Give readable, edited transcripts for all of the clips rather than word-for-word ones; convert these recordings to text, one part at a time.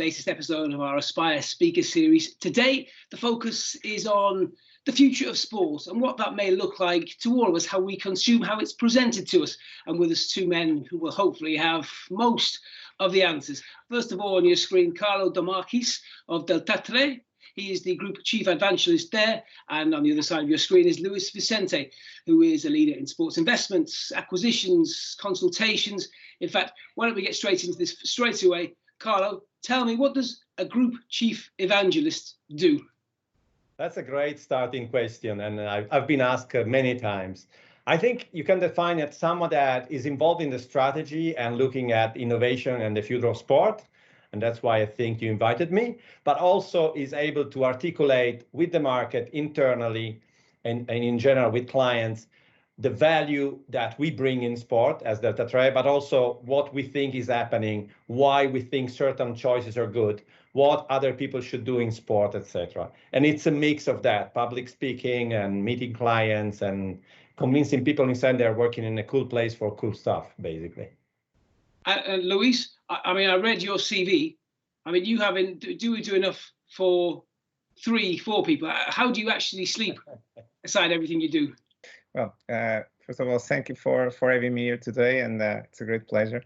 latest episode of our Aspire Speaker Series. Today, the focus is on the future of sport and what that may look like to all of us, how we consume, how it's presented to us. And with us, two men who will hopefully have most of the answers. First of all, on your screen, Carlo Marchis of Delta Tre. He is the Group Chief Evangelist there. And on the other side of your screen is Luis Vicente, who is a leader in sports investments, acquisitions, consultations. In fact, why don't we get straight into this straight away? Carlo, tell me, what does a Group Chief Evangelist do? That's a great starting question, and I've been asked many times. I think you can define it someone that is involved in the strategy and looking at innovation and the future of sport. And that's why I think you invited me, but also is able to articulate with the market internally and in general with clients the value that we bring in sport as Delta Tre, but also what we think is happening, why we think certain choices are good, what other people should do in sport, etc. And it's a mix of that, public speaking and meeting clients and convincing people inside they're working in a cool place for cool stuff, basically. Luis, I mean, I read your CV. I mean, you haven't do enough for 3-4 people. How do you actually sleep aside everything you do? Well, first of all, thank you for having me here today, and it's a great pleasure.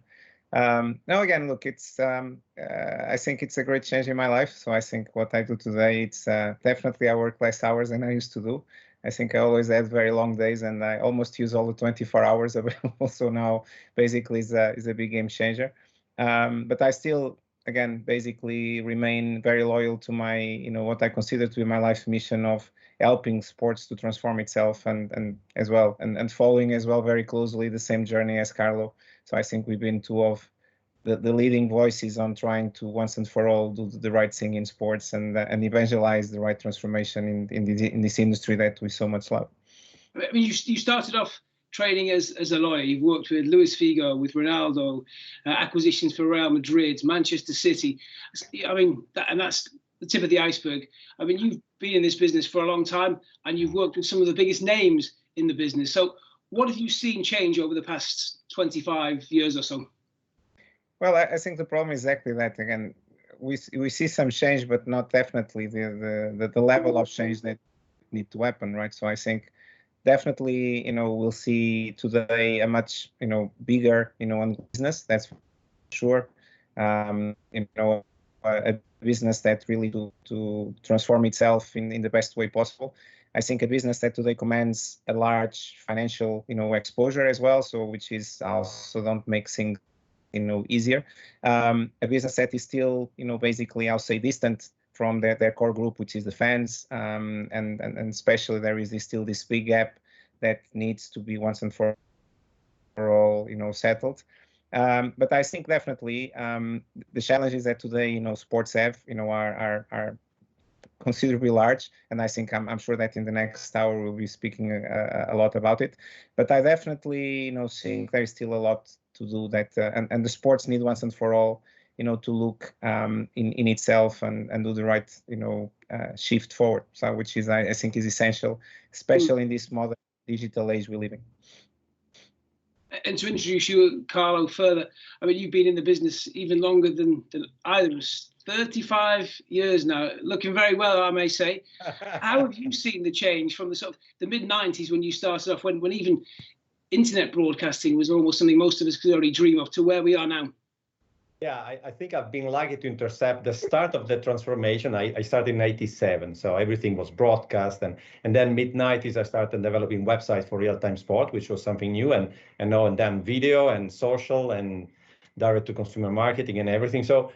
Now, again, look, it's I think it's a great change in my life. So I think what I do today, it's definitely I work less hours than I used to do. I think I always had very long days, and I almost use all the 24 hours available. So now, basically, is a big game changer. But I still, again, basically remain very loyal to my, what I consider to be my life mission of helping sports to transform itself, and as well, and following as well very closely the same journey as Carlo. So I think we've been two of the leading voices on trying to once and for all do the right thing in sports and evangelize the right transformation in this industry that we so much love. I mean, you started off training as a lawyer. You've worked with Luis Figo, with Ronaldo, acquisitions for Real Madrid, Manchester City. I mean, that's the tip of the iceberg. I mean, you've been in this business for a long time, and you've worked with some of the biggest names in the business. So what have you seen change over the past 25 years or so? Well, I think the problem is exactly that. Again, we see some change, but not definitely the level of change that need to happen, right? So I think definitely, we'll see today a much, bigger, business, that's for sure. A business that really to transform itself in the best way possible. I think a business that today commands a large financial, exposure as well. So which is also don't make things, easier. A business that is still, basically, I'll say distant from their core group, which is the fans, and especially there is still this big gap that needs to be once and for all, settled. But I think definitely the challenges that today, sports have, are considerably large, and I think I'm sure that in the next hour we'll be speaking a lot about it. But I definitely, think there's still a lot to do that, and the sports need once and for all, to look in itself and do the right, shift forward. So which is I think is essential, especially in this modern digital age we live in. And to introduce you, Carlo, further, I mean, you've been in the business even longer than either of us, 35 years now, looking very well, I may say. How have you seen the change from the sort of the mid-90s when you started off, when even internet broadcasting was almost something most of us could only dream of, to where we are now? Yeah, I think I've been lucky to intercept the start of the transformation. I started in '87, so everything was broadcast, and then mid-90s I started developing websites for real-time sport, which was something new, and then video and social and direct-to-consumer marketing and everything. So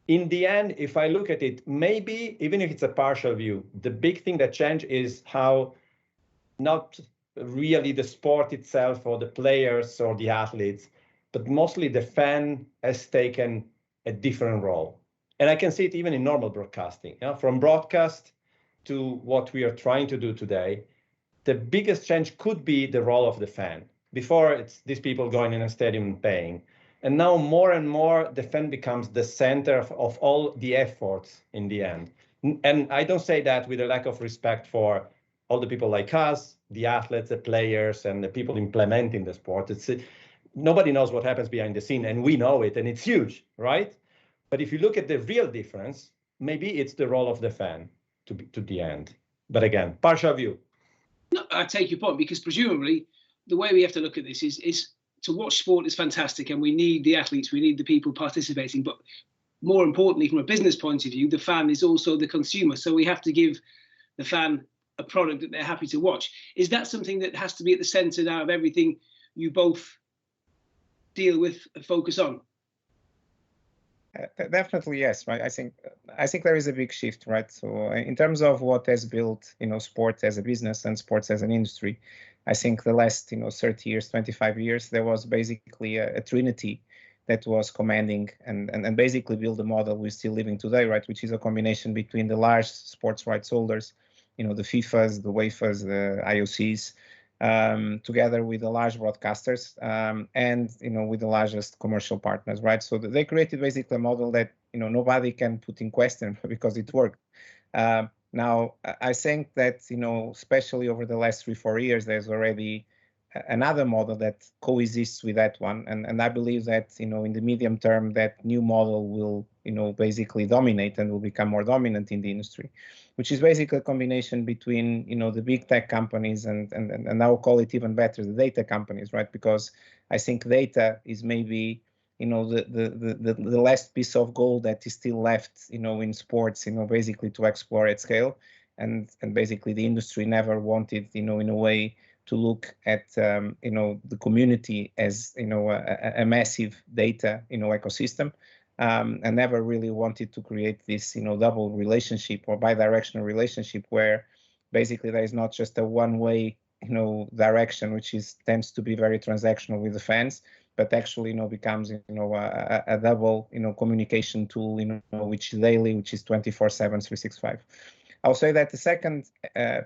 in the end, if I look at it, maybe even if it's a partial view, the big thing that changed is how not really the sport itself or the players or the athletes, but mostly the fan has taken a different role. And I can see it even in normal broadcasting. From broadcast to what we are trying to do today, the biggest change could be the role of the fan. Before, it's these people going in a stadium and paying. And now more and more, the fan becomes the center of all the efforts in the end. And I don't say that with a lack of respect for all the people like us, the athletes, the players, and the people implementing the sport. Nobody knows what happens behind the scene, and we know it, and it's huge, right? But if you look at the real difference, maybe it's the role of the fan to the end. But again, partial view. No, I take your point, because presumably the way we have to look at this is to watch sport is fantastic, and we need the athletes, we need the people participating. But more importantly, from a business point of view, the fan is also the consumer. So we have to give the fan a product that they're happy to watch. Is that something that has to be at the centre now of everything you both deal with and focus on? Definitely, yes. Right. I think there is a big shift, right? So in terms of what has built, sport as a business and sports as an industry, I think the last, 30 years, 25 years, there was basically a trinity that was commanding and basically build the model we're still living today, right? Which is a combination between the large sports rights holders, the FIFAs, the UEFAs, the IOCs, together with the large broadcasters and with the largest commercial partners, right? So they created basically a model that nobody can put in question because it worked. Now I think that especially over the last 3-4 years, there's already another model that coexists with that one, and I believe that in the medium term that new model will basically dominate and will become more dominant in the industry, which is basically a combination between the big tech companies and I'll call it even better, the data companies, right? Because I think data is maybe the last piece of gold that is still left in sports, basically to explore at scale, and basically the industry never wanted in a way to look at the community as a massive data ecosystem, and never really wanted to create this double relationship or bi-directional relationship where basically there is not just a one-way direction, which tends to be very transactional with the fans, but actually becomes a double communication tool which is daily, which is 24/7, 365. I'll say that the second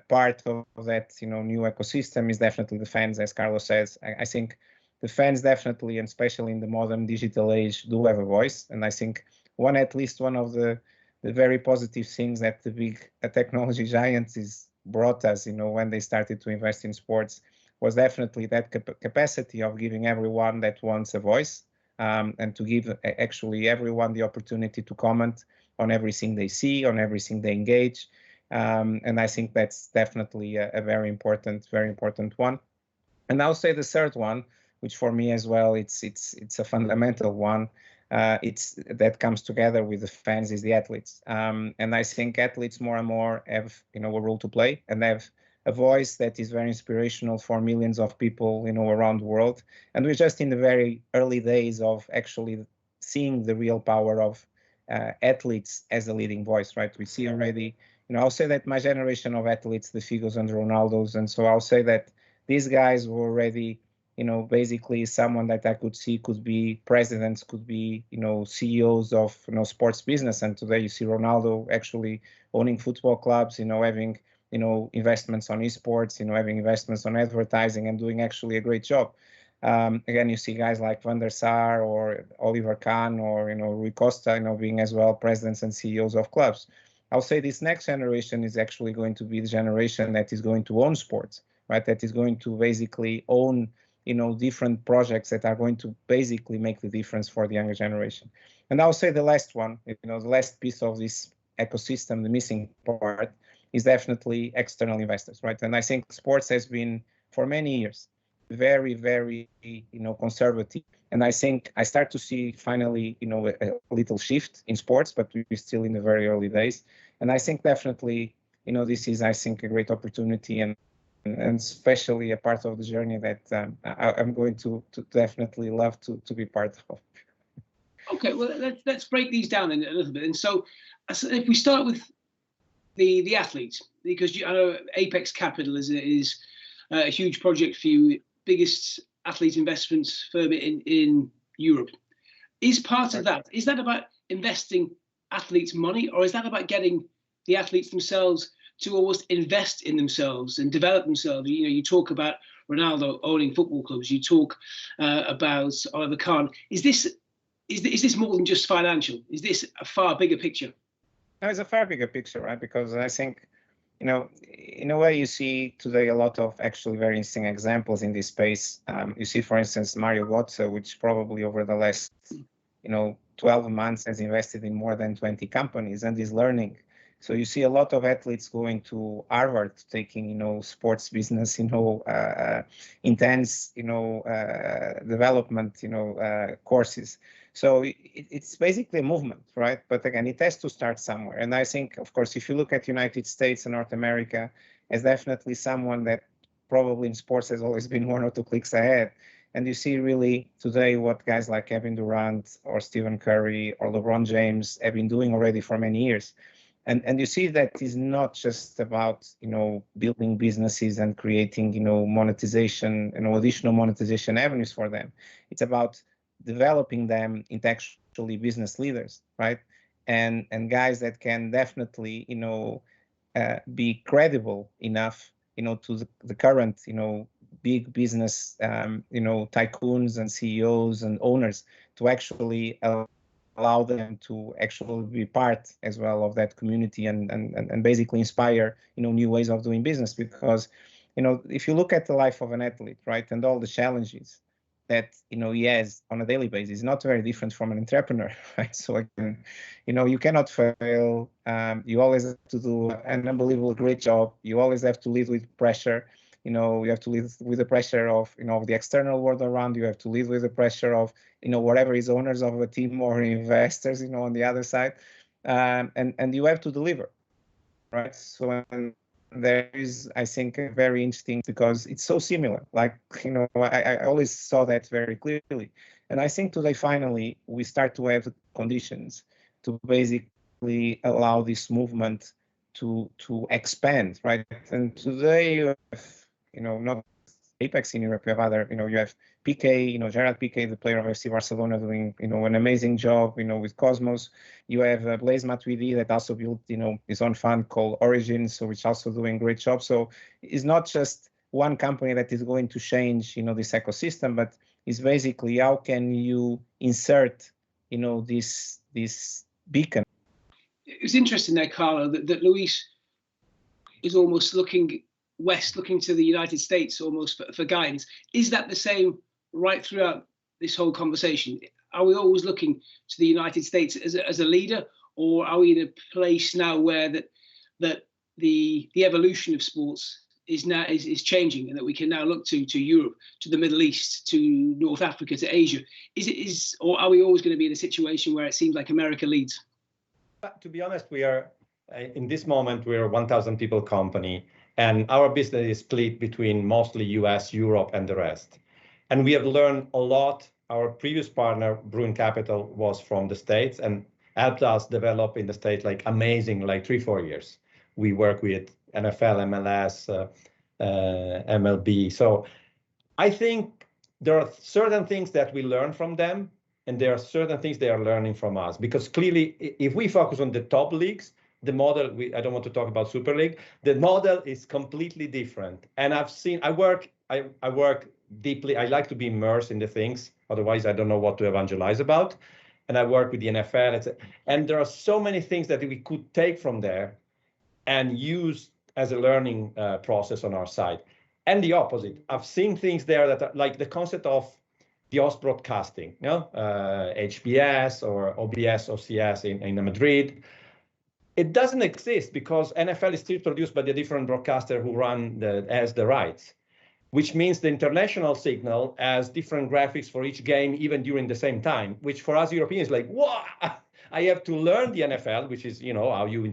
part of that new ecosystem is definitely the fans, as Carlo says. I think the fans definitely, and especially in the modern digital age, do have a voice. And I think at least one of the very positive things that the big technology giants brought us, when they started to invest in sports, was definitely that capacity of giving everyone that wants a voice, and to give actually everyone the opportunity to comment on everything they see, on everything they engage. And I think that's definitely a very important one. And I'll say the third one, which for me as well, it's a fundamental one. That comes together with the fans, is the athletes. And I think athletes more and more have a role to play and have a voice that is very inspirational for millions of people around the world. And we're just in the very early days of actually seeing the real power of athletes as a leading voice, right? We see already. I'll say that my generation of athletes, the Figos and the Ronaldos, and so I'll say that these guys were already, basically someone that I could see could be presidents, could be, CEOs of, sports business. And today you see Ronaldo actually owning football clubs, having, investments on esports, having investments on advertising and doing actually a great job. Again, you see guys like Van der Sar or Oliver Kahn or, Rui Costa, being as well presidents and CEOs of clubs. I'll say this next generation is actually going to be the generation that is going to own sports, right? That is going to basically own, different projects that are going to basically make the difference for the younger generation. And I'll say the last one, the last piece of this ecosystem, the missing part, is definitely external investors, right? And I think sports has been for many years very, very, conservative. And I think I start to see finally, a little shift in sports, but we're still in the very early days. And I think definitely, this is, I think, a great opportunity and especially a part of the journey that I'm going to definitely love to be part of. Okay, well, let's break these down in a little bit. And so if we start with the athletes, because I know Apex Capital is a huge project for you, biggest athlete investments firm in Europe. Is part of that, is that about investing athletes' money, or is that about getting the athletes themselves to almost invest in themselves and develop themselves? You talk about Ronaldo owning football clubs. You talk about Oliver Kahn. Is this more than just financial? Is this a far bigger picture? No, it's a far bigger picture, right? Because I think, in a way, you see today a lot of actually very interesting examples in this space. You see, for instance, Mario Götze, which probably over the last, 12 months has invested in more than 20 companies and is learning. So you see a lot of athletes going to Harvard, taking, sports business, intense, development, courses. So it's basically a movement, right? But again, it has to start somewhere. And I think, of course, if you look at United States and North America, as definitely someone that probably in sports has always been 1 or 2 clicks ahead. And you see really today what guys like Kevin Durant or Stephen Curry or LeBron James have been doing already for many years. And you see that is not just about, building businesses and creating, monetization, additional monetization avenues for them. It's about developing them into actually business leaders, right? And guys that can definitely, be credible enough, to the current, big business, tycoons and CEOs and owners to actually allow them to actually be part as well of that community and basically inspire, new ways of doing business. Because, if you look at the life of an athlete, right, and all the challenges that, he has on a daily basis, is not very different from an entrepreneur, right? So again, you cannot fail. You always have to do an unbelievable great job. You always have to live with pressure. You have to live with the pressure of, of the external world around you. You have to live with the pressure of, whatever is owners of a team or investors, on the other side. And you have to deliver, right? So there is, I think, very interesting because it's so similar. Like, I always saw that very clearly. And I think today, finally, we start to have conditions to basically allow this movement to expand, right? And today you have, not Apex in Europe, you have other, you have PK, Gerard Piqué, the player of FC Barcelona, doing, an amazing job, with Cosmos. You have Blaise Matuidi that also built, his own fund called Origin, so which also doing a great job. So it's not just one company that is going to change, this ecosystem, but it's basically how can you insert, this beacon. It was interesting there, Carlo, that Luis is almost looking west, looking to the United States almost for guidance. Is that the same right throughout this whole conversation? Are we always looking to the United States as a leader, or are we in a place now where that the evolution of sports is now is changing, and that we can now look to Europe, to the Middle East, to North Africa, to Asia? Or are we always going to be in a situation where it seems like America leads? To be honest, we are in this moment we're a 1,000 people company. And our business is split between mostly US, Europe, and the rest. And we have learned a lot. Our previous partner, Bruin Capital, was from the States and helped us develop in the States like amazing, like 3-4 years. We work with NFL, MLS, MLB. So I think there are certain things that we learn from them, and there are certain things they are learning from us. Because clearly, if we focus on the top leagues, the model, I don't want to talk about Super League, the model is completely different. And I work deeply. I like to be immersed in the things. Otherwise, I don't know what to evangelize about. And I work with the NFL. And there are so many things that we could take from there and use as a learning process on our side. And the opposite. I've seen things there that are like the concept of the host broadcasting, HBS or OBS, OCS in Madrid. It doesn't exist because NFL is still produced by the different broadcaster who has the rights, which means the international signal has different graphics for each game, even during the same time, which for us Europeans, like, wow, I have to learn the NFL, which is, how you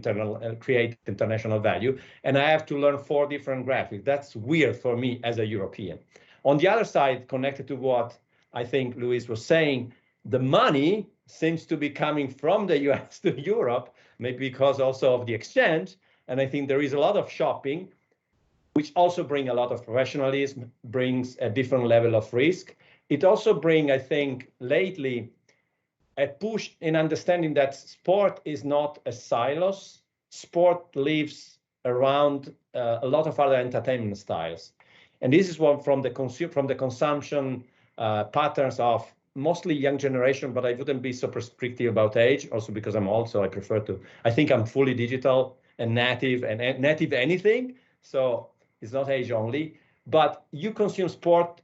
create international value. And I have to learn 4 different graphics. That's weird for me as a European. On the other side, connected to what I think Luis was saying, the money seems to be coming from the US to Europe, maybe because also of the exchange. And I think there is a lot of shopping, which also brings a lot of professionalism, brings a different level of risk. It also brings, I think, lately, a push in understanding that sport is not a silos. Sport lives around a lot of other entertainment styles. And this is one from the consumption patterns of mostly young generation, but I wouldn't be so prescriptive about age, also because I'm old, so I think I'm fully digital and native anything. So it's not age only, but you consume sport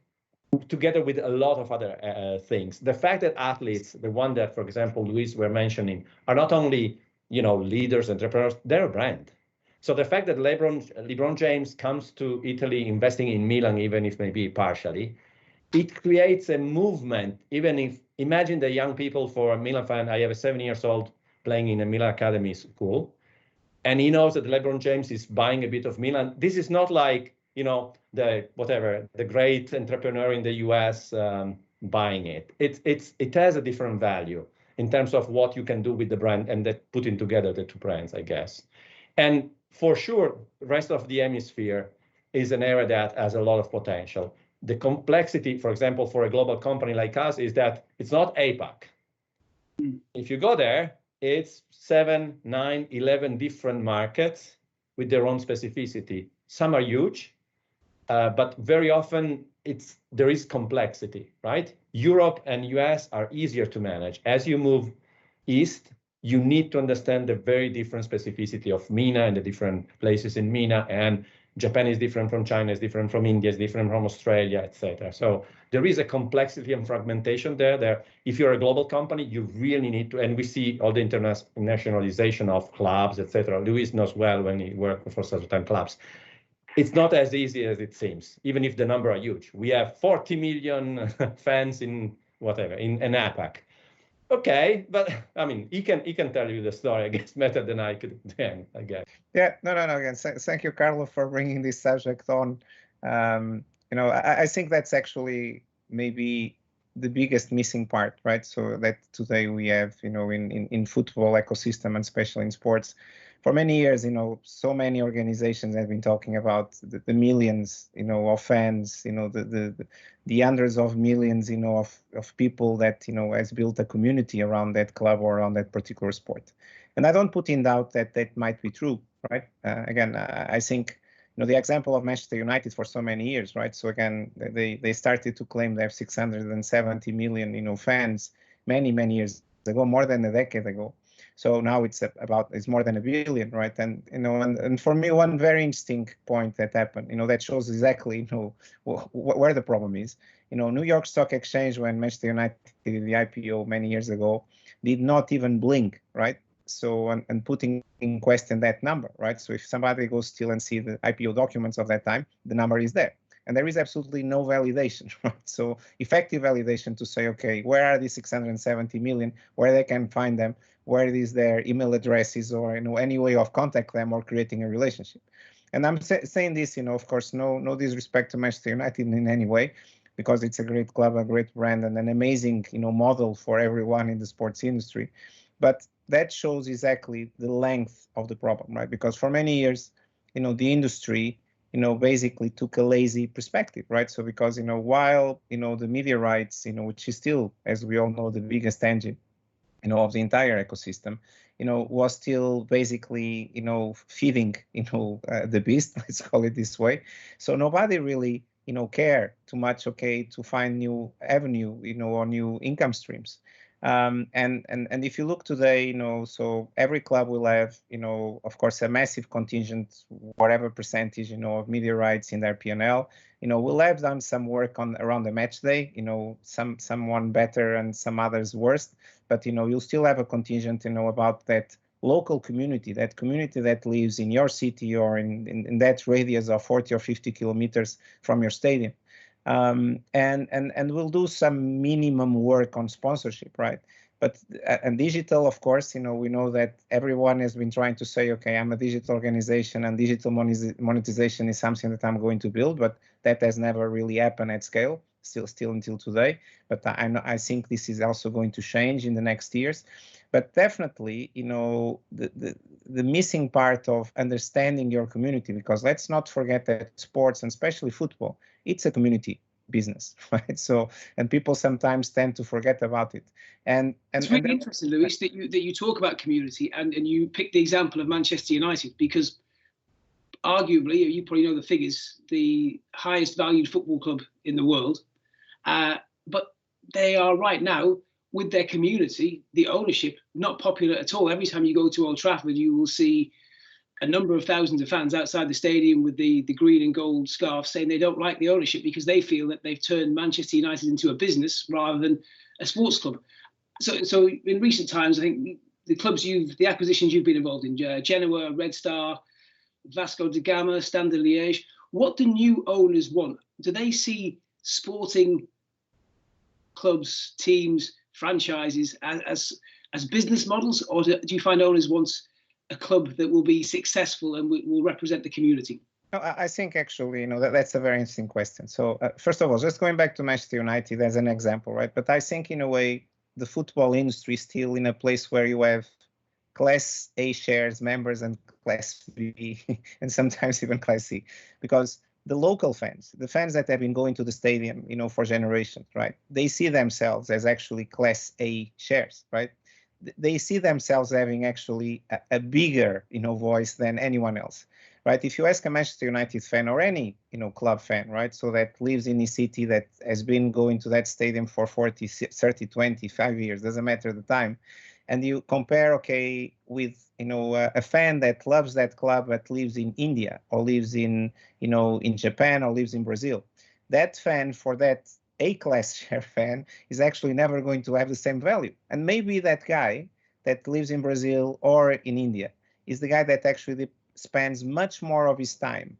together with a lot of other things. The fact that athletes, the one that, for example, Luis were mentioning, are not only, leaders, entrepreneurs, they're a brand. So the fact that LeBron James comes to Italy investing in Milan, even if maybe partially, it creates a movement. Even if, imagine the young people, for a Milan fan, I have a 7-year-old playing in a Milan academy school, and he knows that LeBron James is buying a bit of Milan. This is not like, the great entrepreneur in the US buying it. It has a different value in terms of what you can do with the brand, and that putting together the two brands, I guess. And for sure, rest of the hemisphere is an area that has a lot of potential. The complexity, for example, for a global company like us, is that it's not APAC. If you go there, it's 7, 9, 11 different markets with their own specificity. Some are huge, but very often there is complexity, right? Europe and US are easier to manage. As you move east, you need to understand the very different specificity of MENA and the different places in MENA, and Japan is different from China, is different from India, is different from Australia, etc. So there is a complexity and fragmentation there. If you're a global company, you really need to, and we see all the internationalization of clubs, etc. Luis knows well when he worked for certain clubs. It's not as easy as it seems, even if the number are huge. We have 40 million fans in APAC. Okay, but I mean, he can tell you the story, I guess, better than I could then, I guess. Yeah, no. Again, thank you, Carlo, for bringing this subject on. I think that's actually maybe the biggest missing part, right? So that today we have, in football ecosystem, and especially in sports, for many years, so many organizations have been talking about the millions, of fans, the hundreds of millions, of people that, has built a community around that club or around that particular sport. And I don't put in doubt that that might be true, right? Again, I think, the example of Manchester United for so many years, right? So again, they started to claim they have 670 million, fans many, many years ago, more than a decade ago. So now it's more than 1 billion, right? And and for me, one very interesting point that happened, that shows exactly where the problem is. New York Stock Exchange, when Manchester United did the IPO many years ago, did not even blink, right? So and putting in question that number, right? So if somebody goes still and see the IPO documents of that time, the number is there. And there is absolutely no validation, right? So effective validation to say, okay, where are these 670 million, where they can find them, where is their email addresses, or any way of contact them or creating a relationship. And I'm saying this, of course, no disrespect to Manchester United in any way, because it's a great club, a great brand, and an amazing, model for everyone in the sports industry. But that shows exactly the length of the problem, right? Because for many years, the industry, basically took a lazy perspective, right? So because, while, the media rights, which is still, as we all know, the biggest engine, of the entire ecosystem, was still basically, feeding, the beast, let's call it this way. So nobody really, care too much, to find new avenue, or new income streams. And if you look today, so every club will have, of course, a massive contingent, whatever percentage, of media rights in their P&L. We'll have done some work around the match day, someone better and some others worse, but, you'll still have a contingent, about that local community, that lives in your city or in that radius of 40 or 50 kilometers from your stadium. And we'll do some minimum work on sponsorship, right? But and digital, of course, we know that everyone has been trying to say, okay, I'm a digital organization and digital monetization is something that I'm going to build, but that has never really happened at scale, still until today. But I think this is also going to change in the next years. But definitely, the missing part of understanding your community, because let's not forget that sports, and especially football, it's a community business, right? So, and people sometimes tend to forget about it. And it's really interesting, Luis, that you talk about community and you pick the example of Manchester United, because arguably, you probably know the figures, the highest valued football club in the world, but they are right now, with their community, the ownership, not popular at all. Every time you go to Old Trafford, you will see a number of thousands of fans outside the stadium with the green and gold scarf saying they don't like the ownership because they feel that they've turned Manchester United into a business rather than a sports club. So in recent times, I think the acquisitions you've been involved in, Genoa, Red Star, Vasco da Gama, Standard Liège, what do new owners want? Do they see sporting clubs, teams, franchises as business models, or do you find owners want a club that will be successful and will represent the community? No, I think actually, that's a very interesting question. So first of all, just going back to Manchester United as an example, right? But I think in a way, the football industry is still in a place where you have Class A shares members and Class B, and sometimes even Class C, because the local fans, the fans that have been going to the stadium, for generations, right? They see themselves as actually Class A shares, right? They see themselves having actually a bigger, voice than anyone else, right? If you ask a Manchester United fan or any, club fan, right? So that lives in a city that has been going to that stadium for 40, 30, 25 years, doesn't matter the time. And you compare, okay, with, a fan that loves that club but lives in India or lives in, in Japan or lives in Brazil, that fan for that A-class share fan is actually never going to have the same value. And maybe that guy that lives in Brazil or in India is the guy that actually spends much more of his time,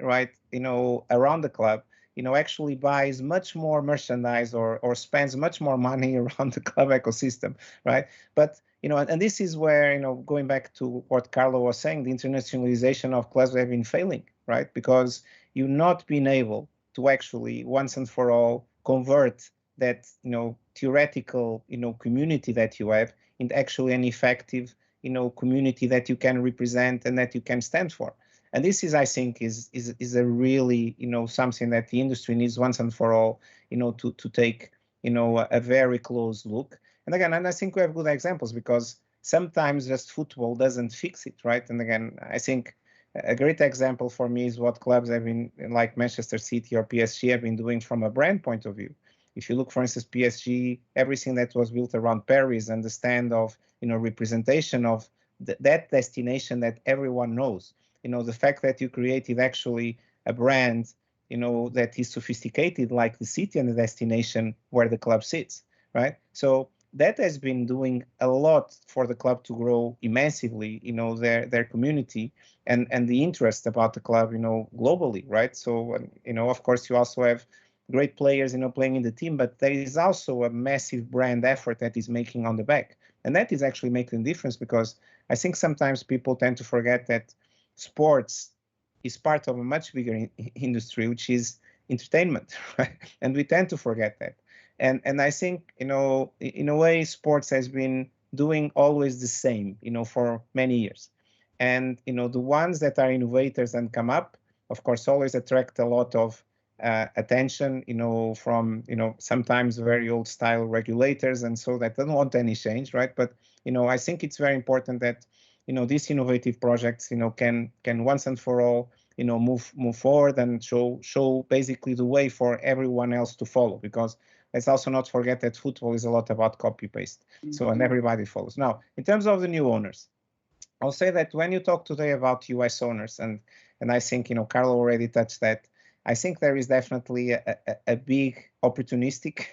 right, around the club, actually buys much more merchandise or spends much more money around the club ecosystem, right? But, and this is where, going back to what Carlo was saying, the internationalization of clubs have been failing, right? Because you've not been able to actually once and for all convert that, theoretical, community that you have into actually an effective, community that you can represent and that you can stand for. And this is, I think, is a really, something that the industry needs once and for all, to take, a very close look. And again, and I think we have good examples because sometimes just football doesn't fix it, right? And again, I think a great example for me is what clubs have been, like Manchester City or PSG, have been doing from a brand point of view. If you look, for instance, PSG, everything that was built around Paris and the stand of, representation of that destination that everyone knows. The fact that you created actually a brand, that is sophisticated like the city and the destination where the club sits, right? So that has been doing a lot for the club to grow immensely, their community and the interest about the club, globally, right? So, of course, you also have great players, playing in the team, but there is also a massive brand effort that is making on the back. And that is actually making a difference because I think sometimes people tend to forget that sports is part of a much bigger industry, which is entertainment, right? And we tend to forget that. And I think, in a way, sports has been doing always the same, for many years. And, the ones that are innovators and come up, of course, always attract a lot of attention, from, sometimes very old style regulators. And so that don't want any change, right? But, I think it's very important that, these innovative projects, can once and for all, move forward and show basically the way for everyone else to follow. Because let's also not forget that football is a lot about copy paste. So, and everybody follows. Now, in terms of the new owners, I'll say that when you talk today about US owners, and I think, Carlo already touched that, I think there is definitely a big opportunistic,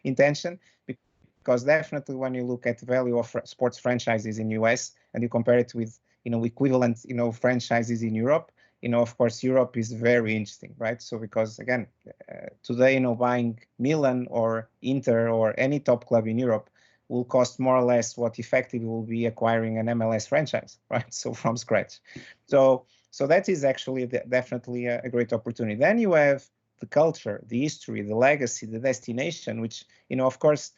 intention, because definitely when you look at the value of sports franchises in US and you compare it with, equivalent, franchises in Europe, of course, Europe is very interesting, right? So because again, today, buying Milan or Inter or any top club in Europe will cost more or less what effectively will be acquiring an MLS franchise, right? So from scratch. So that is actually definitely a great opportunity. Then you have the culture, the history, the legacy, the destination, which, of course,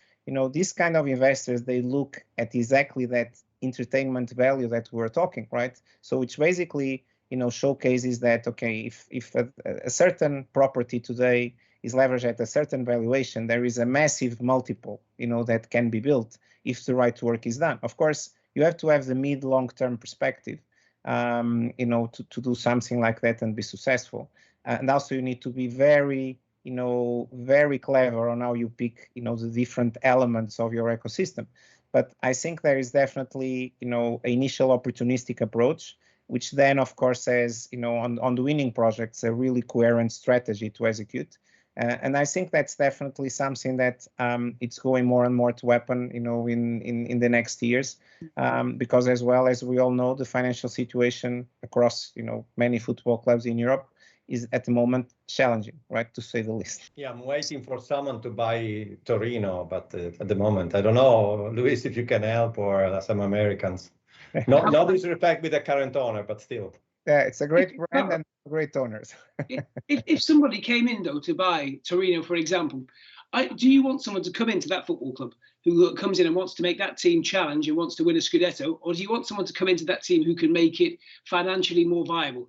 these kind of investors, they look at exactly that entertainment value that we're talking, right? So which basically, showcases that, okay, if a certain property today is leveraged at a certain valuation, there is a massive multiple, that can be built if the right work is done. Of course, you have to have the mid-long-term perspective, to do something like that and be successful. And also you need to be very, very clever on how you pick, the different elements of your ecosystem. But I think there is definitely, an initial opportunistic approach. which then, of course, has, on the winning projects, a really coherent strategy to execute. And I think that's definitely something that it's going more and more to happen, in the next years, because as well as we all know, the financial situation across, many football clubs in Europe is at the moment challenging, right, to say the least. Yeah, I'm waiting for someone to buy Torino, but at the moment, I don't know, Luis, if you can help, or some Americans. No disrespect with the current owner, but still. Yeah, it's a great brand and great owners. if somebody came in, though, to buy Torino, for example, do you want someone to come into that football club who comes in and wants to make that team challenge and wants to win a Scudetto, or do you want someone to come into that team who can make it financially more viable?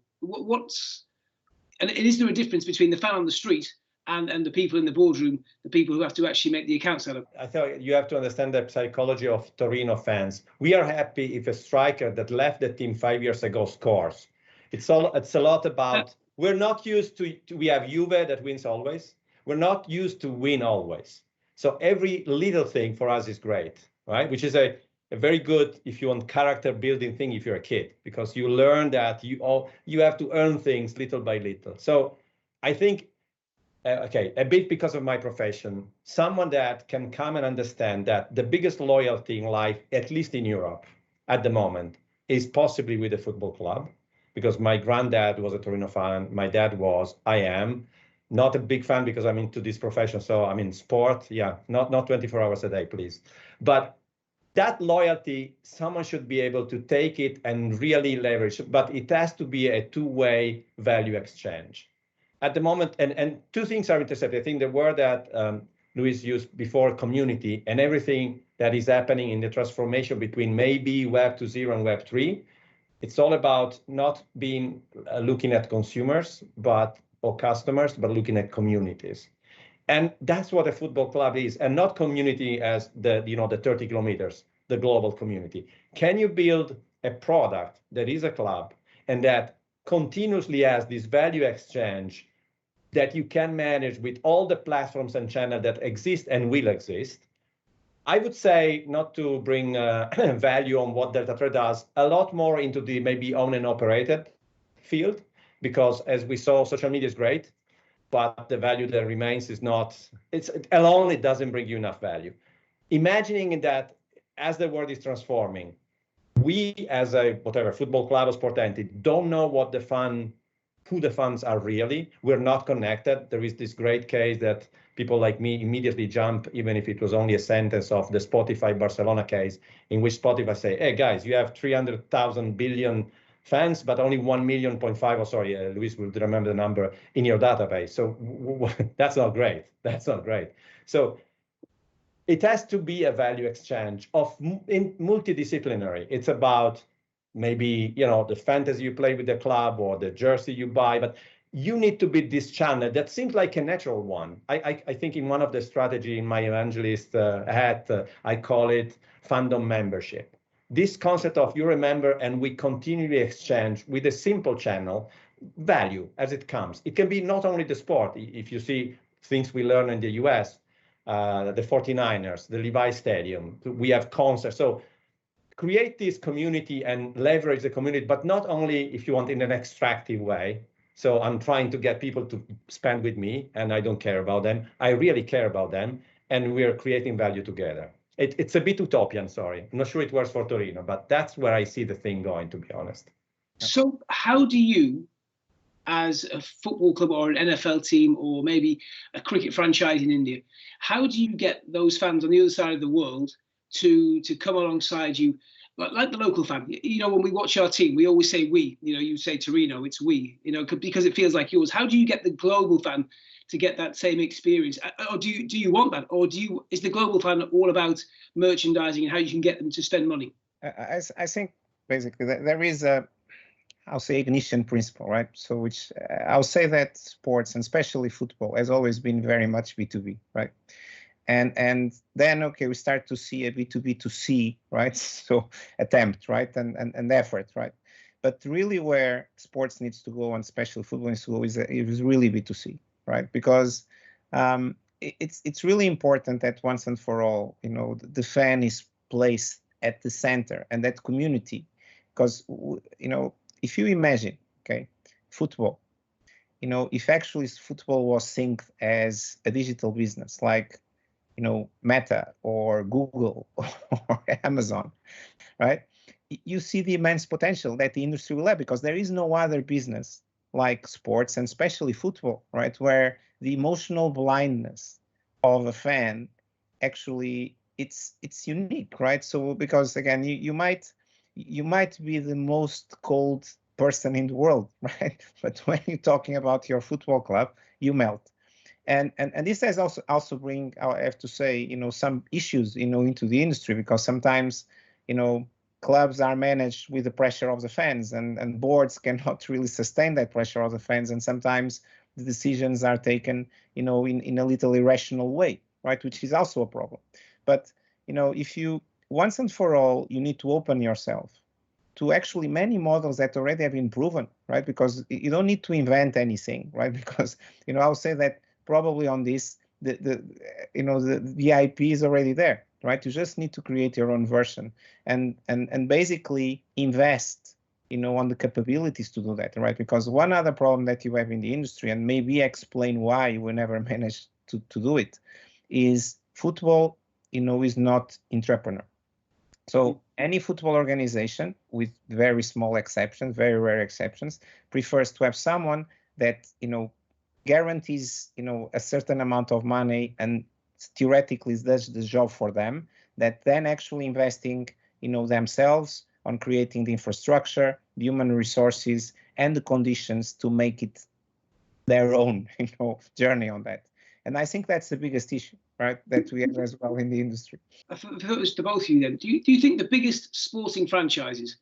And is there a difference between the fan on the street and the people in the boardroom, the people who have to actually make the accounts set up? I thought you have to understand the psychology of Torino fans. We are happy if a striker that left the team 5 years ago scores. It's a lot about, we're not used to, we have Juve that wins always. We're not used to win always. So every little thing for us is great, right? Which is a very good, if you want, character building thing if you're a kid, because you learn that you have to earn things little by little. So I think, a bit because of my profession, someone that can come and understand that the biggest loyalty in life, at least in Europe at the moment, is possibly with a football club. Because my granddad was a Torino fan, my dad was, I am. Not a big fan because I'm into this profession, so I'm in sport, yeah, not 24 hours a day, please. But that loyalty, someone should be able to take it and really leverage, but it has to be a two-way value exchange. At the moment, and two things are intercepted. I think the word that Luis used before, community, and everything that is happening in the transformation between maybe Web 2.0 and Web 3, it's all about not being looking at consumers or customers, but looking at communities. And that's what a football club is, and not community as the 30 kilometers, the global community. Can you build a product that is a club and that continuously has this value exchange that you can manage with all the platforms and channels that exist and will exist? I would say, not to bring value on what Delta Trade does, a lot more into the maybe owned and operated field, because as we saw, social media is great, but the value that remains is not, alone, it doesn't bring you enough value. Imagining that as the world is transforming, we as a football club or sport entity don't know who the fans are really. We're not connected. There is this great case that people like me immediately jump, even if it was only a sentence, of the Spotify Barcelona case, in which Spotify say, hey guys, you have 300,000 billion fans, but only 1.5 million, oh sorry, Luis will remember the number, in your database. So that's not great. That's not great. So it has to be a value exchange in multidisciplinary. It's about maybe, the fantasy you play with the club or the jersey you buy, but you need to be this channel that seems like a natural one. I think in one of the strategy in my evangelist hat, I call it fandom membership. This concept of you remember and we continually exchange with a simple channel value as it comes. It can be not only the sport. If you see things we learn in the US, the 49ers, the Levi Stadium, we have concerts. So create this community and leverage the community, but not only, if you want, in an extractive way. So I'm trying to get people to spend with me and I don't care about them. I really care about them, and we're creating value together. It's a bit utopian, sorry. I'm not sure it works for Torino, but that's where I see the thing going, to be honest. So how do you, as a football club or an NFL team or maybe a cricket franchise in India, how do you get those fans on the other side of the world to come alongside you, like the local fan? When we watch our team, we always say we. You say Torino, it's we. Because it feels like yours. How do you get the global fan to get that same experience? Or do you want that? Or is the global fan all about merchandising and how you can get them to spend money? I think basically there is a, I'll say, ignition principle, right? So which I'll say that sports, and especially football, has always been very much B2B, right? And then, okay, we start to see a B2B2C, right? So attempt, right? And effort, right? But really where sports needs to go, and especially football needs to go, is really B2C, right? Because it's really important that once and for all, the fan is placed at the center and that community, because, if you imagine, okay, football, if actually football was synced as a digital business, like, Meta or Google or Amazon, right? You see the immense potential that the industry will have, because there is no other business like sports, and especially football, right, where the emotional blindness of a fan actually it's unique, right? So because again, you might be the most cold person in the world, right? But when you're talking about your football club, you melt. And this has also bring, I have to say, some issues, into the industry, because sometimes, clubs are managed with the pressure of the fans, and boards cannot really sustain that pressure of the fans, and sometimes the decisions are taken, in a little irrational way, right? Which is also a problem. But if you once and for all, you need to open yourself to actually many models that already have been proven, right? Because you don't need to invent anything, right? Because I'll say that probably on this, the IP is already there, right? You just need to create your own version and basically invest, on the capabilities to do that, right? Because one other problem that you have in the industry, and maybe explain why you never managed to do it, is football, is not entrepreneur. So any football organization, with very small exceptions, very rare exceptions, prefers to have someone that, guarantees, a certain amount of money and theoretically does the job for them, that then actually investing, themselves on creating the infrastructure, the human resources, and the conditions to make it their own, journey on that. And I think that's the biggest issue, right, that we have as well in the industry. I thought it was to both of you then. Do you think the biggest sporting franchises,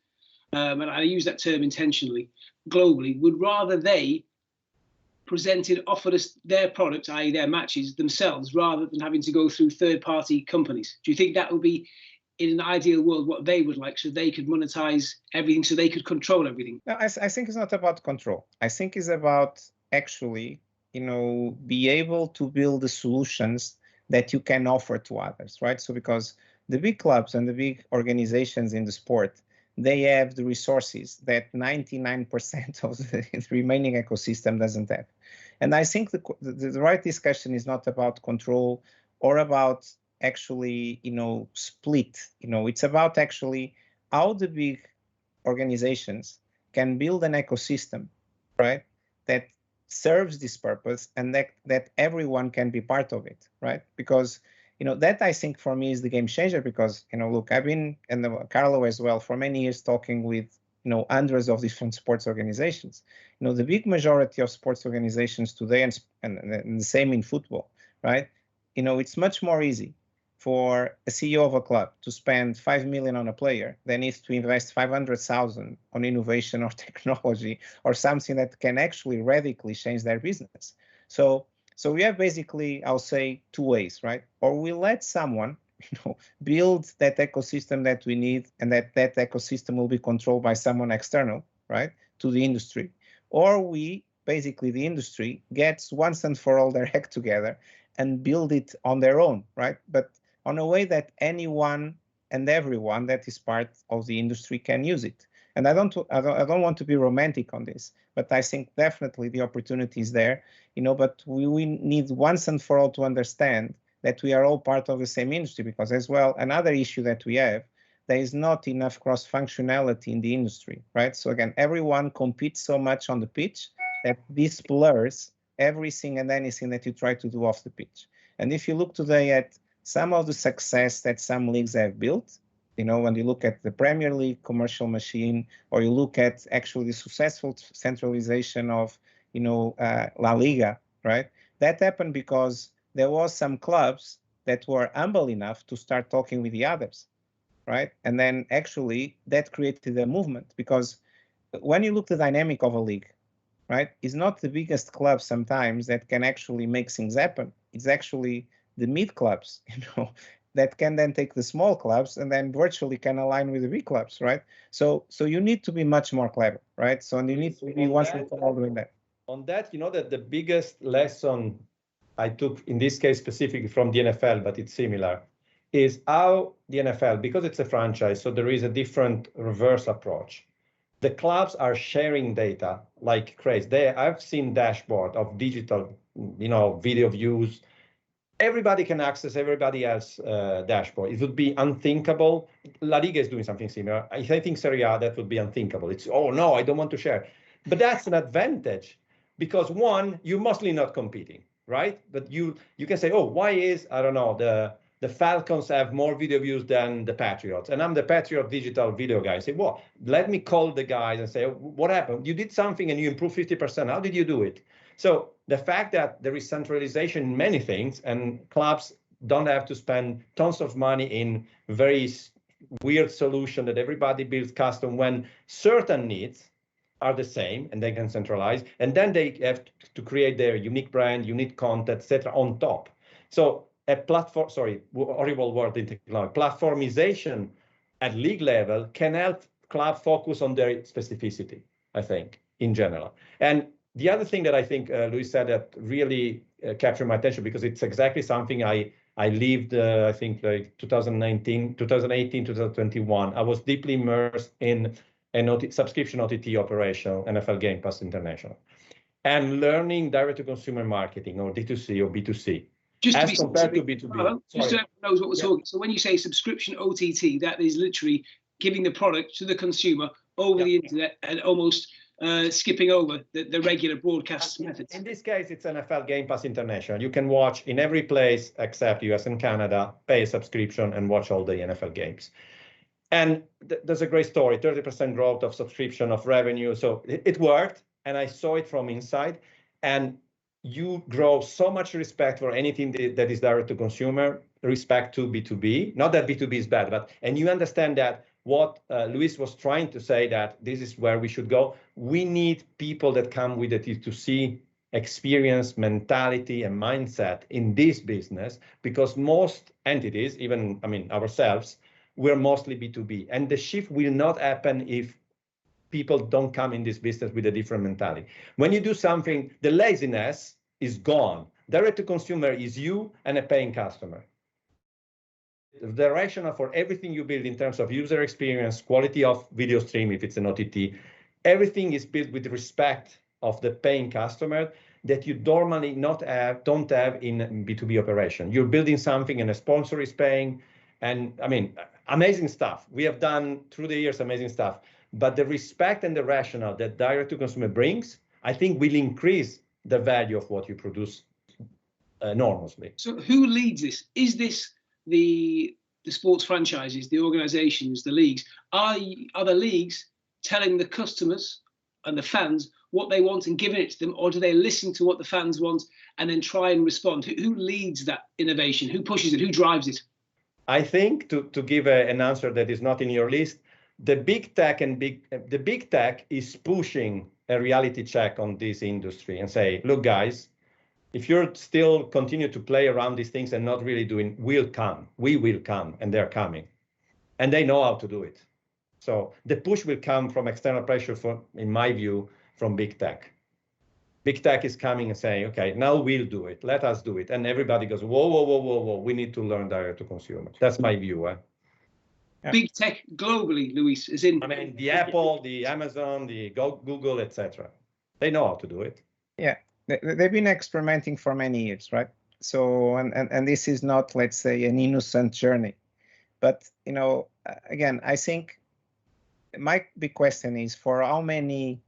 and I use that term intentionally, globally, would rather they offered us their product, i.e. their matches themselves, rather than having to go through third-party companies? Do you think that would be, in an ideal world, what they would like, so they could monetize everything, so they could control everything? No, I think it's not about control. I think it's about actually, be able to build the solutions that you can offer to others, right? So because the big clubs and the big organizations in the sport, they have the resources that 99% of the remaining ecosystem doesn't have. And I think the right discussion is not about control or about actually, split. It's about actually how the big organizations can build an ecosystem, right, that serves this purpose, and that everyone can be part of it, right? Because that, I think, for me is the game changer. Because look, I've been, and Carlo as well, for many years talking with hundreds of different sports organizations. The big majority of sports organizations today, and the same in football, right? It's much more easy for a CEO of a club to spend 5 million on a player than is to invest 500,000 on innovation or technology or something that can actually radically change their business. So we have basically, I'll say, two ways, right? Or we let someone, build that ecosystem that we need, and that ecosystem will be controlled by someone external, right, to the industry. Or we, basically the industry, gets once and for all their act together and build it on their own, right? But on a way that anyone and everyone that is part of the industry can use it. And I don't want to be romantic on this, but I think definitely the opportunity is there, but we need once and for all to understand that we are all part of the same industry, because as well, another issue that we have, there is not enough cross-functionality in the industry, right? So again, everyone competes so much on the pitch that this blurs everything and anything that you try to do off the pitch. And if you look today at some of the success that some leagues have built, when you look at the Premier League commercial machine, or you look at actually the successful centralization of, La Liga, right? That happened because there was some clubs that were humble enough to start talking with the others, right? And then actually that created a movement, because when you look at the dynamic of a league, right, it's not the biggest club sometimes that can actually make things happen. It's actually the mid clubs, that can then take the small clubs and then virtually can align with the big clubs, right? So you need to be much more clever, right? So you need to be once and for all doing that. On that, that the biggest lesson I took, in this case specifically from the NFL, but it's similar, is how the NFL, because it's a franchise, so there is a different reverse approach. The clubs are sharing data like crazy. I've seen dashboard of digital, video views. Everybody can access everybody else's dashboard. It would be unthinkable. La Liga is doing something similar. I think Serie A, that would be unthinkable. It's, oh no, I don't want to share. But that's an advantage because one, you're mostly not competing, right? But you can say, oh, why is, I don't know, the Falcons have more video views than the Patriots. And I'm the Patriot digital video guy. I say, well, let me call the guys and say, what happened? You did something and you improved 50%. How did you do it? So the fact that there is centralization in many things and clubs don't have to spend tons of money in very weird solution that everybody builds custom when certain needs are the same and they can centralize. And then they have to create their unique brand, unique content, etc. on top. So a platform, sorry, horrible word in technology, platformization at league level can help club focus on their specificity, I think, in general. And the other thing that I think Luis said that really captured my attention because it's exactly something I lived, I think, like 2019, 2018, 2021. I was deeply immersed in a subscription OTT operation, NFL Game Pass International, and learning direct-to-consumer marketing or D2C or B2C. Just as to be compared specific, to B2B. Carlo, just so everyone knows what we're talking. So when you say subscription OTT, that is literally giving the product to the consumer over the internet and almost skipping over the regular broadcast methods. In this case, it's NFL Game Pass International. You can watch in every place except US and Canada, pay a subscription and watch all the NFL games. And there's a great story, 30% growth of subscription of revenue. So it worked and I saw it from inside. And you grow so much respect for anything that is direct to consumer, respect to B2B. Not that B2B is bad, but, and you understand that what Luis was trying to say, that this is where we should go. We need people that come with a D2C experience, mentality, and mindset in this business, because most entities, even, ourselves, we're mostly B2B. And the shift will not happen if people don't come in this business with a different mentality. When you do something, the laziness is gone. Direct to consumer is you and a paying customer. The rationale for everything you build in terms of user experience, quality of video stream, if it's an OTT, everything is built with respect of the paying customer that you normally don't have in B2B operation. You're building something and a sponsor is paying, and amazing stuff. We have done through the years amazing stuff. But the respect and the rationale that direct to consumer brings, I think will increase the value of what you produce enormously. So who leads this? Is this the sports franchises, the organizations, the leagues? Are the leagues telling the customers and the fans what they want and giving it to them, or do they listen to what the fans want and then try and respond? Who leads that innovation? Who pushes it? Who drives it? I think to give an answer that is not in your list, the big tech is pushing a reality check on this industry and say, look, guys, if you're still continue to play around these things and not really doing, we will come, and they're coming, and they know how to do it. So the push will come from external pressure, in my view, from big tech. Big tech is coming and saying, okay, now we'll do it. Let us do it. And everybody goes, whoa, we need to learn direct to consumer. That's my view. Yeah. Big tech globally, Luis, is in. The Apple, the Amazon, the Google, etc. They know how to do it. Yeah, they've been experimenting for many years, right? So, and this is not, let's say, an innocent journey. But, again, I think my big question is, for how many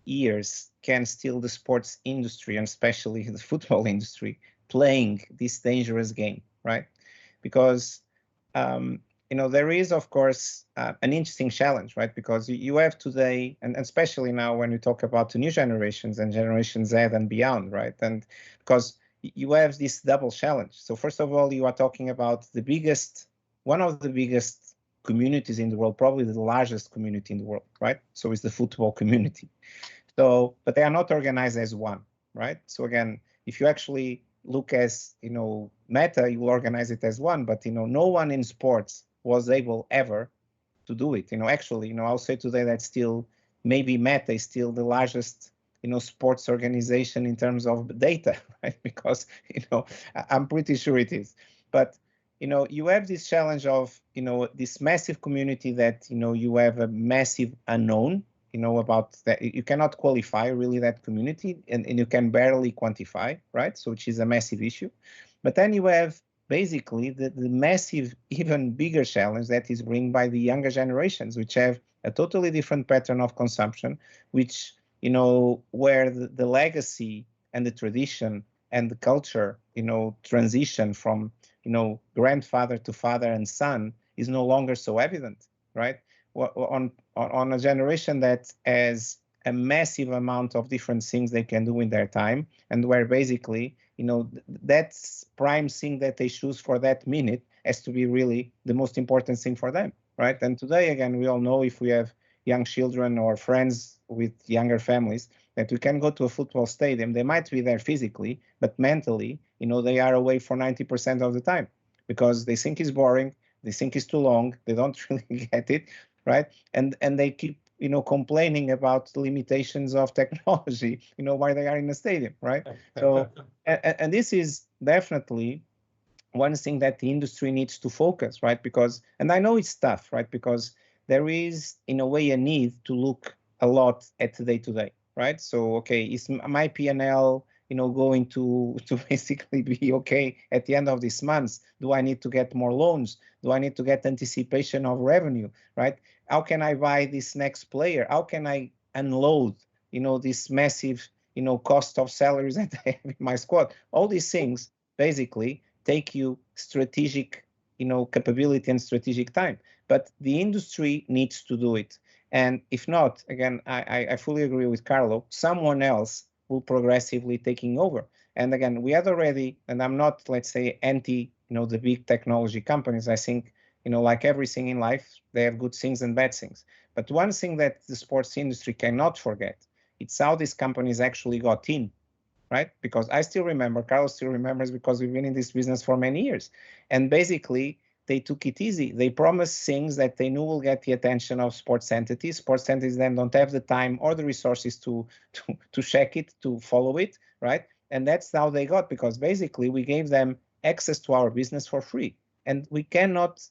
years can still the sports industry, and especially the football industry, playing this dangerous game, right? Because there is, of course, an interesting challenge, right? Because you have today, and especially now when we talk about the new generations and Generation Z and beyond, right? And because you have this double challenge. So first of all, you are talking about one of the biggest communities in the world, probably the largest community in the world, right? So it's the football community. So, but they are not organized as one, right? So again, if you actually look as, Meta, you will organize it as one, but, no one in sports was able ever to do it. Actually, I'll say today that still maybe Meta is still the largest, sports organization in terms of data, right? Because, I'm pretty sure it is. But, you have this challenge of, this massive community that, you have a massive unknown, about that. You cannot qualify really that community, and you can barely quantify, right? So which is a massive issue. But then you have basically the massive, even bigger challenge that is bring by the younger generations, which have a totally different pattern of consumption, which, where the legacy and the tradition and the culture, transition from, grandfather to father and son is no longer so evident, right? On a generation that has a massive amount of different things they can do in their time, and where basically, that's prime thing that they choose for that minute has to be really the most important thing for them, right? And today, again, we all know, if we have young children or friends with younger families, that we can go to a football stadium. They might be there physically, but mentally, they are away for 90% of the time because they think it's boring, they think it's too long, they don't really get it, right? And they keep, complaining about the limitations of technology, while they are in the stadium, right? So, and this is definitely one thing that the industry needs to focus, right? Because, and I know it's tough, right? Because there is, in a way, a need to look a lot at the day-to-day, right? So, okay, is my P&L, going to basically be okay at the end of this month? Do I need to get more loans? Do I need to get anticipation of revenue, right? How can I buy this next player? How can I unload, this massive, cost of salaries that I have in my squad? All these things basically take you strategic, capability and strategic time. But the industry needs to do it. And if not, again, I fully agree with Carlo, someone else will progressively taking over. And again, we had already, and I'm not, let's say, anti, the big technology companies. I think, like everything in life, they have good things and bad things. But one thing that the sports industry cannot forget, it's how these companies actually got in, right? Because I still remember, Carlo still remembers, because we've been in this business for many years. And basically, they took it easy. They promised things that they knew will get the attention of sports entities. Sports entities then don't have the time or the resources to check it, to follow it, right? And that's how they got, because basically we gave them access to our business for free. And we cannot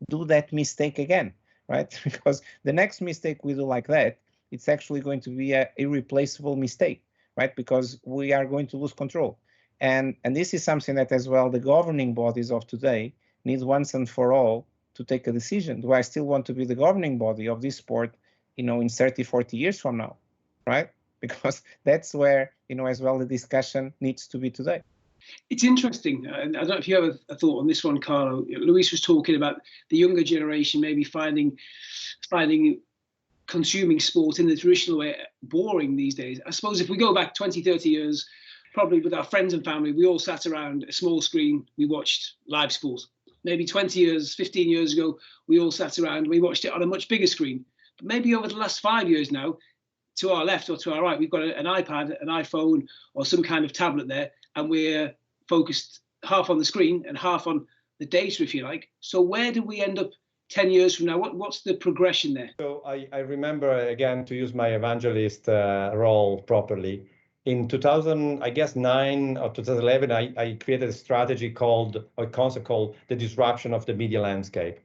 do that mistake again, right? Because the next mistake we do like that, it's actually going to be an irreplaceable mistake, right? Because we are going to lose control. And this is something that as well the governing bodies of today need once and for all to take a decision. Do I still want to be the governing body of this sport, in 30, 40 years from now, right? Because that's where, as well, the discussion needs to be today. It's interesting. And I don't know if you have a thought on this one, Carlo. Luis was talking about the younger generation maybe finding consuming sport in the traditional way boring these days. I suppose if we go back 20, 30 years, probably with our friends and family, we all sat around a small screen, we watched live sport. Maybe 20 years, 15 years ago, we all sat around, we watched it on a much bigger screen. But maybe over the last 5 years now, to our left or to our right, we've got an iPad, an iPhone, or some kind of tablet there, and we're focused half on the screen and half on the data, if you like. So where do we end up 10 years from now? What's the progression there? So I remember, again, to use my evangelist role properly, in 2009 or 2011, I created a strategy called, a concept called the disruption of the media landscape.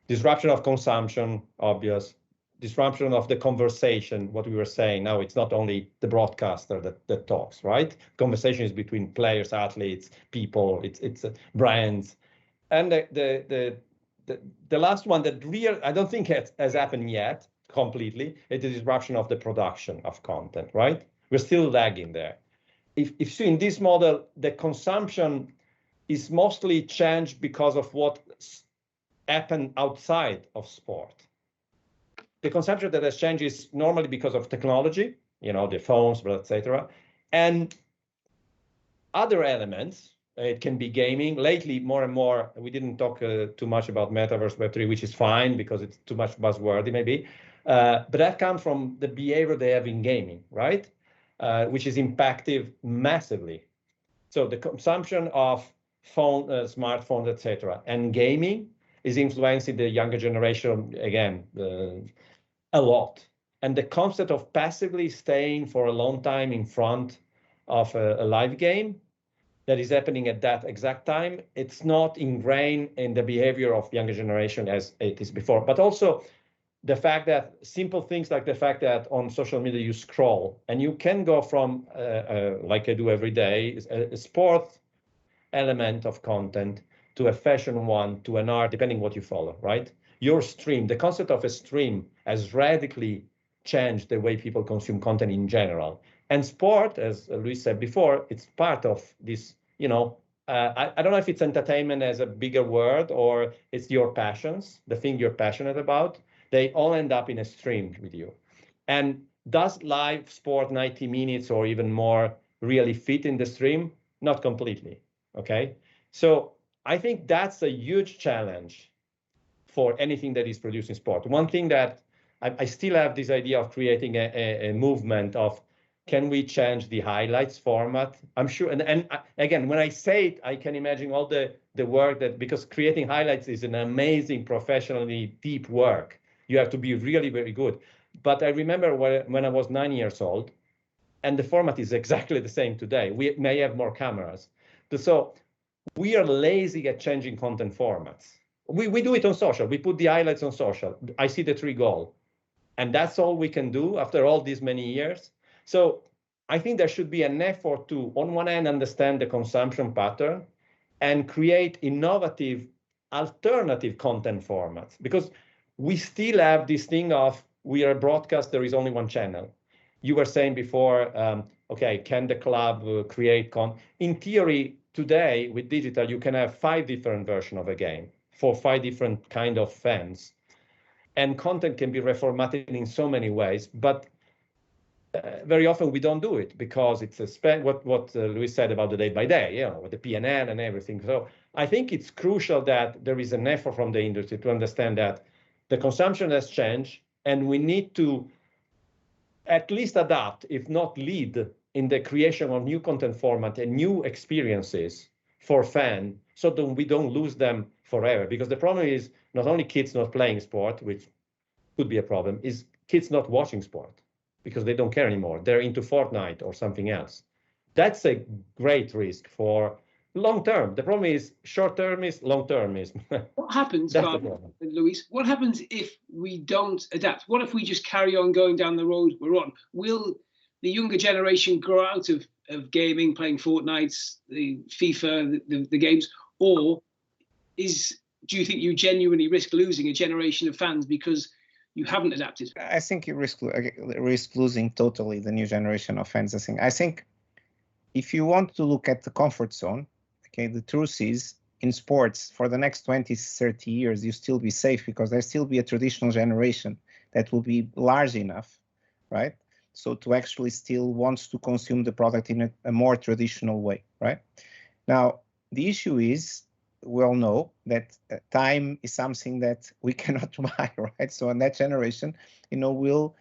Disruption of consumption, obvious. Disruption of the conversation, what we were saying. Now it's not only the broadcaster that talks, right? Conversation is between players, athletes, people, it's brands. And the last one that really, I don't think has happened yet completely, is the disruption of the production of content, right? We're still lagging there. If so, in this model, the consumption is mostly changed because of what happened outside of sport. The consumption that has changed is normally because of technology, the phones, etc. And other elements, it can be gaming. Lately, more and more, we didn't talk too much about metaverse, Web3, which is fine because it's too much buzzwordy maybe. But that comes from the behavior they have in gaming, right? Which is impacted massively. So the consumption of phone, smartphones, etc., and gaming is influencing the younger generation again a lot. And the concept of passively staying for a long time in front of a live game that is happening at that exact time, it's not ingrained in the behavior of younger generation as it is before. But also, the fact that simple things like the fact that on social media you scroll and you can go from, like I do every day, a sport element of content to a fashion one to an art, depending what you follow, right? Your stream, the concept of a stream has radically changed the way people consume content in general. And sport, as Luis said before, it's part of this, you know, I don't know if it's entertainment as a bigger word or it's your passions, the thing you're passionate about. They all end up in a stream with you. And does live sport 90 minutes or even more really fit in the stream? Not completely, okay? So I think that's a huge challenge for anything that is produced in sport. One thing that I still have this idea of creating a movement of, can we change the highlights format? I'm sure, and again, when I say it, I can imagine all the work that, because creating highlights is an amazing, professionally deep work. You have to be really, very good. But I remember when I was 9 years old, and the format is exactly the same today. We may have more cameras. So we are lazy at changing content formats. We do it on social. We put the highlights on social. I see the 3 goal. And that's all we can do after all these many years. So I think there should be an effort to, on one hand, understand the consumption pattern and create innovative alternative content formats, because we still have this thing of, we are a broadcast, there is only one channel. You were saying before, okay, can the club create in theory, today with digital, you can have 5 different versions of a game for 5 different kind of fans. And content can be reformatted in so many ways, but very often we don't do it because it's what Luis said about the day by day, you know, with the PNL and everything. So I think it's crucial that there is an effort from the industry to understand that the consumption has changed, and we need to at least adapt, if not lead, in the creation of new content format and new experiences for fans, so that we don't lose them forever. Because the problem is not only kids not playing sport, which could be a problem, is kids not watching sport because they don't care anymore. They're into Fortnite or something else. That's a great risk for long term. The problem is short term is long term is. What happens, Carlo, Luis? What happens if we don't adapt? What if we just carry on going down the road we're on? Will the younger generation grow out of gaming, playing Fortnite, the FIFA, the games, or do you think you genuinely risk losing a generation of fans because you haven't adapted? I think you risk losing totally the new generation of fans. I think if you want to look at the comfort zone, okay, the truth is, in sports, for the next 20, 30 years, you still be safe because there still be a traditional generation that will be large enough, right? So to actually still wants to consume the product in a more traditional way, right? Now, the issue is, we all know that time is something that we cannot buy, right? So, and that generation, will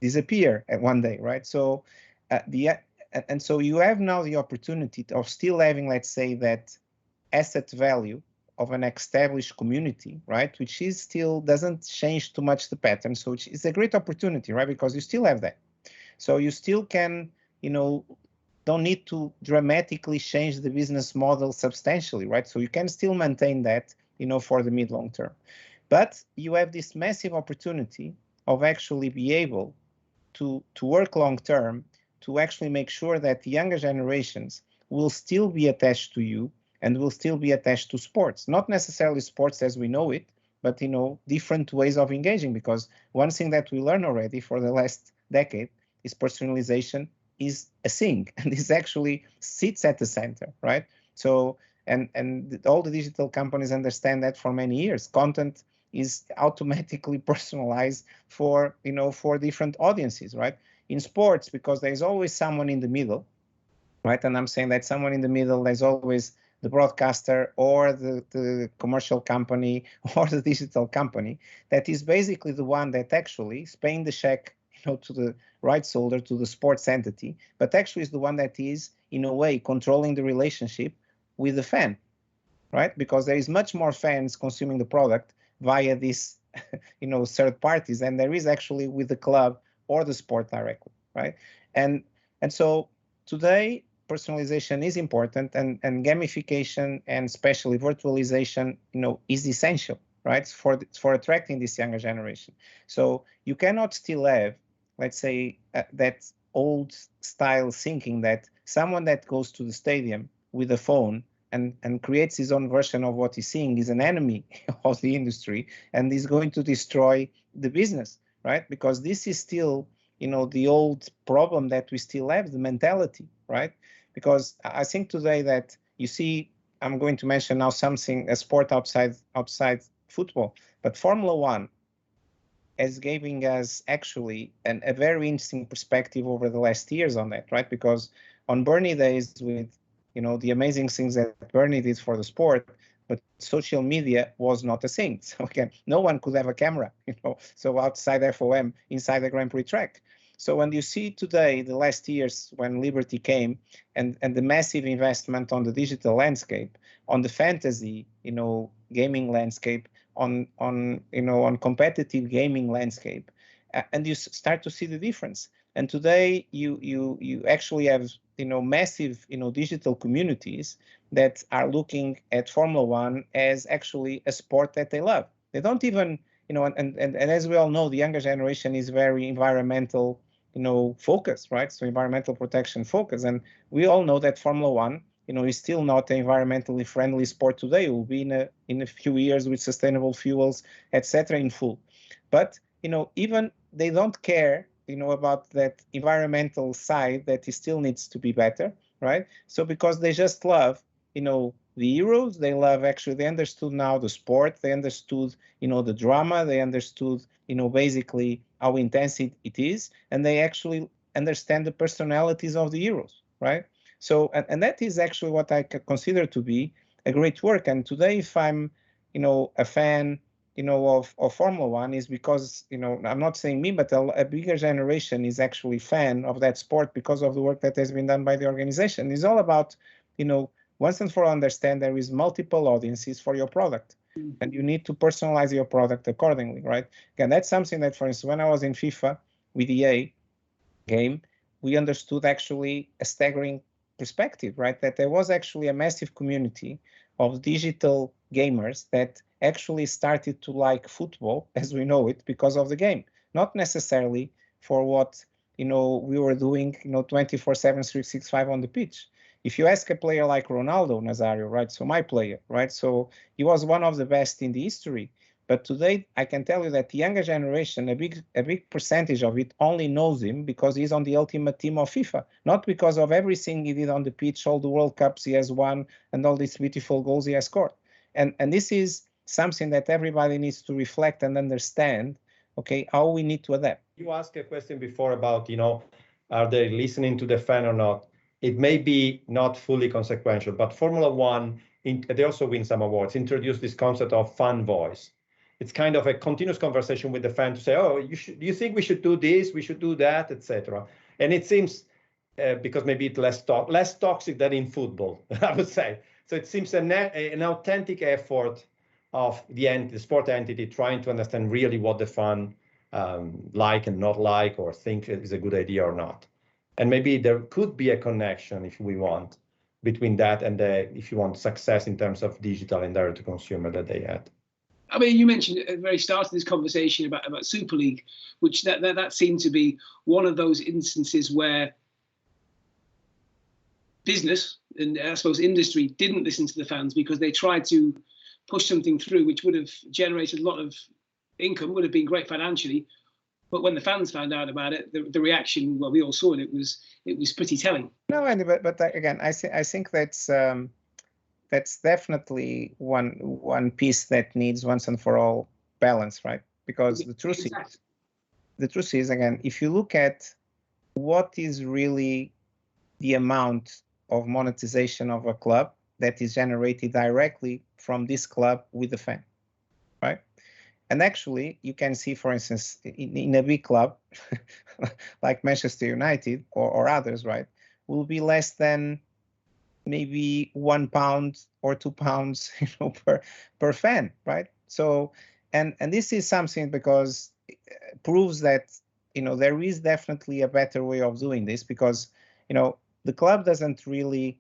disappear at one day, right? So, and so you have now the opportunity of still having, let's say, that asset value of an established community, right? Which is still doesn't change too much the pattern. So it's a great opportunity, right? Because you still have that. So you still can, don't need to dramatically change the business model substantially, right? So you can still maintain that, for the mid-long term. But you have this massive opportunity of actually be able to work long term, to actually make sure that the younger generations will still be attached to you and will still be attached to sports. Not necessarily sports as we know it, but different ways of engaging. Because one thing that we learned already for the last decade is personalization is a thing, and this actually sits at the center, right? So, and all the digital companies understand that for many years. Content is automatically personalized for, for different audiences, right? In sports, because there's always someone in the middle, right? And I'm saying that someone in the middle, there's always the broadcaster or the commercial company or the digital company that is basically the one that actually is paying the check, to the rights holder, to the sports entity, but actually is the one that is, in a way, controlling the relationship with the fan, right? Because there is much more fans consuming the product via this, third parties than there is actually with the club or the sport directly, right? And so today, personalization is important, and gamification and especially virtualization, is essential, right? For attracting this younger generation. So you cannot still have, let's say, that old style thinking that someone that goes to the stadium with a phone and creates his own version of what he's seeing is an enemy of the industry and is going to destroy the business, right? Because this is still, the old problem that we still have, the mentality, right? Because I think today that you see, I'm going to mention now something, a sport outside football, but Formula One is giving us actually a very interesting perspective over the last years on that, right? Because on Bernie days with, the amazing things that Bernie did for the sport, but social media was not a thing. So again, no one could have a camera, so outside FOM, inside the Grand Prix track. So when you see today, the last years when Liberty came and the massive investment on the digital landscape, on the fantasy, gaming landscape, on competitive gaming landscape, and you start to see the difference. And today you actually have massive digital communities that are looking at Formula One as actually a sport that they love. They don't even and as we all know, the younger generation is very environmental focused, right? So environmental protection focus, and we all know that Formula One is still not an environmentally friendly sport today. It will be in a few years with sustainable fuels, etc., in full. But even they don't care about that environmental side that it still needs to be better, right? So because they just love the heroes, they love, actually they understood now the sport, they understood the drama, they understood basically how intense it is, and they actually understand the personalities of the heroes, right? So and that is actually what I consider to be a great work. And today, if I'm a fan of Formula One, is because I'm not saying me, but a bigger generation is actually fan of that sport because of the work that has been done by the organization. It's all about once and for all understand there is multiple audiences for your product, and you need to personalize your product accordingly, right? Again, that's something that, for instance, when I was in FIFA with EA game, we understood actually a staggering perspective, right? That there was actually a massive community of digital gamers that actually started to like football as we know it because of the game, not necessarily for what we were doing 24/7 365 on the pitch. If you ask a player like Ronaldo Nazario, right? So my player, right? So he was one of the best in the history. But today, I can tell you that the younger generation, a big percentage of it only knows him because he's on the ultimate team of FIFA, not because of everything he did on the pitch, all the World Cups he has won, and all these beautiful goals he has scored. And this is something that everybody needs to reflect and understand, okay, how we need to adapt. You asked a question before about, are they listening to the fan or not? It may be not fully consequential, but Formula One, they also win some awards, introduced this concept of fan voice. It's kind of a continuous conversation with the fan to say, oh, do you think we should do this, we should do that, etc. And it seems, because maybe it's less toxic than in football, I would say. So it seems an authentic effort of the sport entity trying to understand really what the fan like and not like, or think is a good idea or not. And maybe there could be a connection, if we want, between that and if you want, success in terms of digital and direct to consumer that they had. I mean, you mentioned at the very start of this conversation about Super League, which that seemed to be one of those instances where business and I suppose industry didn't listen to the fans because they tried to push something through which would have generated a lot of income, would have been great financially. But when the fans found out about it, the reaction, well, we all saw it. It was pretty telling. No, Andy, but again, I think that's definitely one piece that needs once and for all balance, right? Because the truth is, again, if you look at what is really the amount of monetization of a club that is generated directly from this club with the fan, right? And actually, you can see, for instance, in a big club like Manchester United or others, right, will be less than maybe £1 or £2, per fan, right? So, and this is something because it proves that there is definitely a better way of doing this because the club doesn't really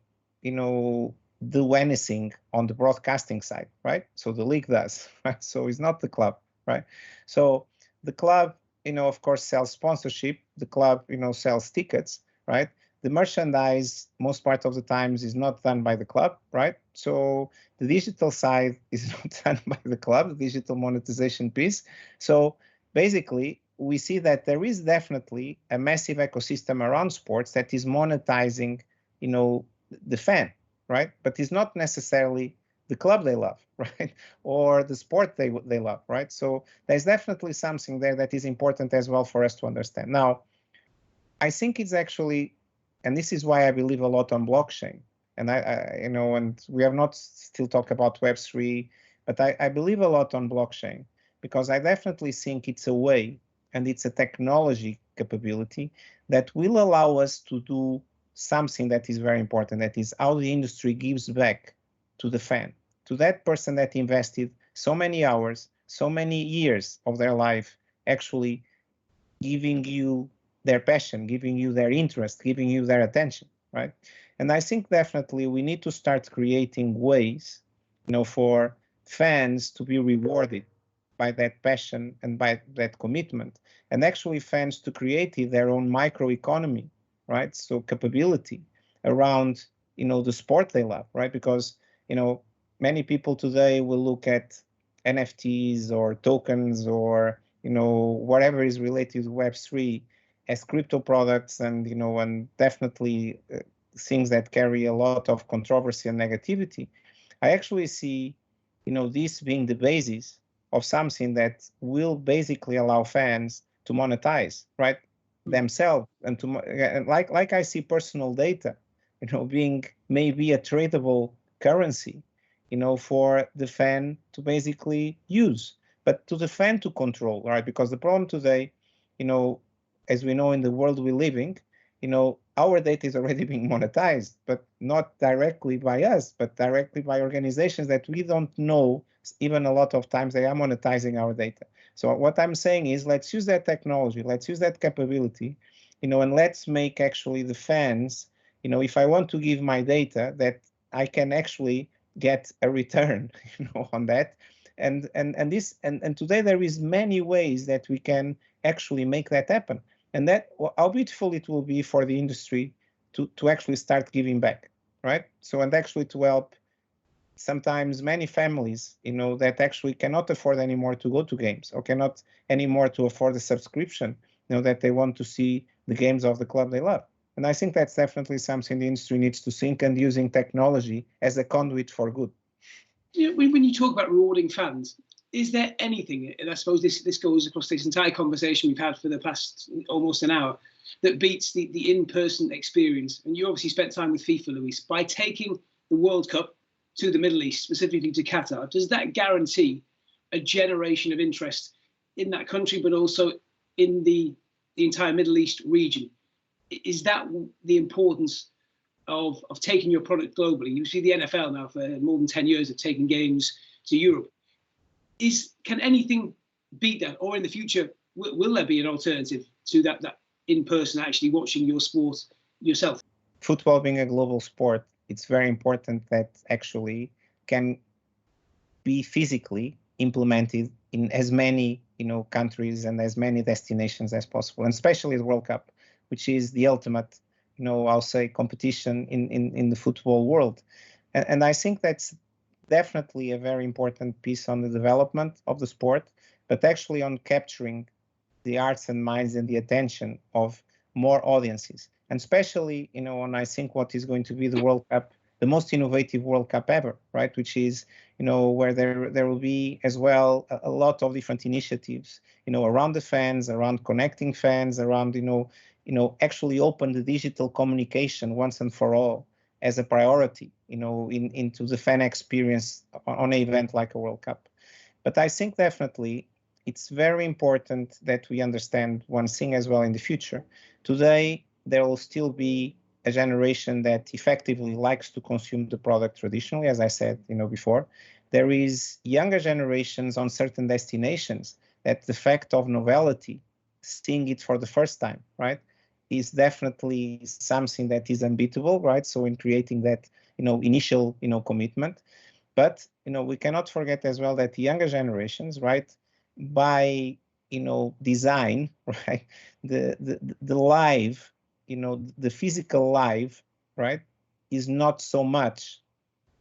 do anything on the broadcasting side, right? So the league does, right? So it's not the club, right? So the club, of course, sells sponsorship. The club, sells tickets, right? The merchandise, most part of the times, is not done by the club, right? So the digital side is not done by the club, the digital monetization piece. So basically, we see that there is definitely a massive ecosystem around sports that is monetizing, the fan, right? But it's not necessarily the club they love, right? Or the sport they love, right? So there's definitely something there that is important as well for us to understand. Now, I think it's actually, and this is why I believe a lot on blockchain. And and we have not still talked about Web3, but I believe a lot on blockchain because I definitely think it's a way and it's a technology capability that will allow us to do something that is very important, that is how the industry gives back to the fan, to that person that invested so many hours, so many years of their life, actually giving you their passion, giving you their interest, giving you their attention, right? And I think definitely we need to start creating ways, for fans to be rewarded by that passion and by that commitment, and actually fans to create their own microeconomy, right? So capability around, the sport they love, right? Because, many people today will look at NFTs or tokens or, whatever is related to Web3 as crypto products and, and definitely things that carry a lot of controversy and negativity. I actually see, this being the basis of something that will basically allow fans to monetize, right, themselves and to like I see personal data, being maybe a tradable currency, for the fan to basically use, but to the fan to control, right? Because the problem today, as we know in the world we're living, our data is already being monetized, but not directly by us, but directly by organizations that we don't know. Even a lot of times they are monetizing our data. So what I'm saying is, let's use that technology, let's use that capability, and let's make actually the fans, if I want to give my data, that I can actually get a return, on that. And today there is many ways that we can actually make that happen. And that, how beautiful it will be for the industry to actually start giving back, right? So, and actually to help sometimes many families, that actually cannot afford anymore to go to games or cannot anymore to afford a subscription, that they want to see the games of the club they love. And I think that's definitely something the industry needs to think, and using technology as a conduit for good. When you talk about rewarding fans, is there anything, and I suppose this goes across this entire conversation we've had for the past almost an hour, that beats the in-person experience? And you obviously spent time with FIFA, Luis. By taking the World Cup to the Middle East, specifically to Qatar, does that guarantee a generation of interest in that country, but also in the entire Middle East region? Is that the importance of taking your product globally? You see the NFL now for more than 10 years of taking games to Europe. Can anything beat that? Or in the future, will there be an alternative to that in person, actually watching your sport yourself? Football being a global sport, it's very important that actually can be physically implemented in as many countries and as many destinations as possible, and especially the World Cup, which is the ultimate, I'll say, competition in the football world. And I think that's definitely a very important piece on the development of the sport, but actually on capturing the hearts and minds and the attention of more audiences. And especially, on I think what is going to be the World Cup, the most innovative World Cup ever, right? Which is, where there will be as well a lot of different initiatives, around the fans, around connecting fans, around, actually open the digital communication once and for all as a priority, into the fan experience on an event like a World Cup. But I think definitely it's very important that we understand one thing as well in the future. Today, there will still be a generation that effectively likes to consume the product traditionally, as I said, before. There is younger generations on certain destinations that the fact of novelty, seeing it for the first time, right, is definitely something that is unbeatable, right? So in creating that, initial, commitment. But, we cannot forget as well that the younger generations, right, by, design, right, the live, the physical live, right, is not so much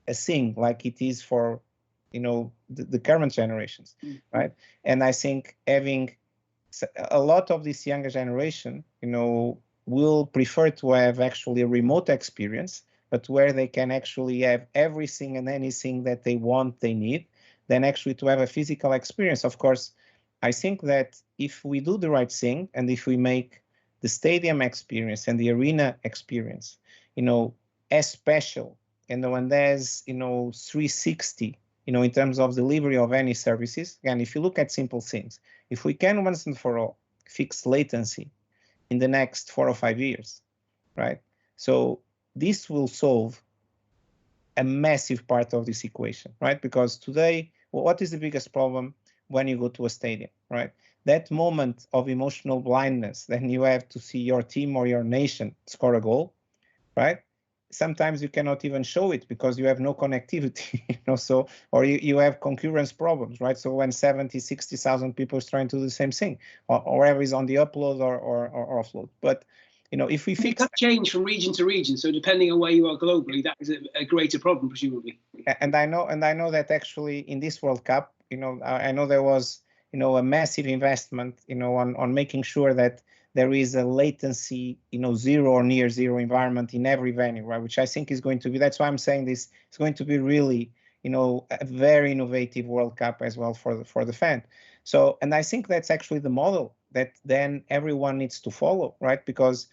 a thing like it is for, the current generations, right? And I think having a lot of this younger generation, will prefer to have actually a remote experience, but where they can actually have everything and anything that they want, they need, than actually to have a physical experience. Of course, I think that if we do the right thing and if we make the stadium experience and the arena experience, as special, and there's, 360, in terms of delivery of any services. Again, if you look at simple things, if we can once and for all fix latency in the next 4 or 5 years, right? So this will solve a massive part of this equation, right? Because today, what is the biggest problem when you go to a stadium, right? That moment of emotional blindness, then you have to see your team or your nation score a goal, right? Sometimes you cannot even show it because you have no connectivity, so, or you have concurrence problems, right? So when 70, 60,000 people is trying to do the same thing, or whatever is on the upload or offload. But, if we fix that change from region to region, so depending on where you are globally, that is a greater problem, presumably. And I know that actually in this World Cup, I know there was, a massive investment, on making sure that there is a latency, zero or near zero environment in every venue, right? Which I think is going to be, that's why I'm saying this, it's going to be really, a very innovative World Cup as well for the fan. So, and I think that's actually the model that then everyone needs to follow, right? Because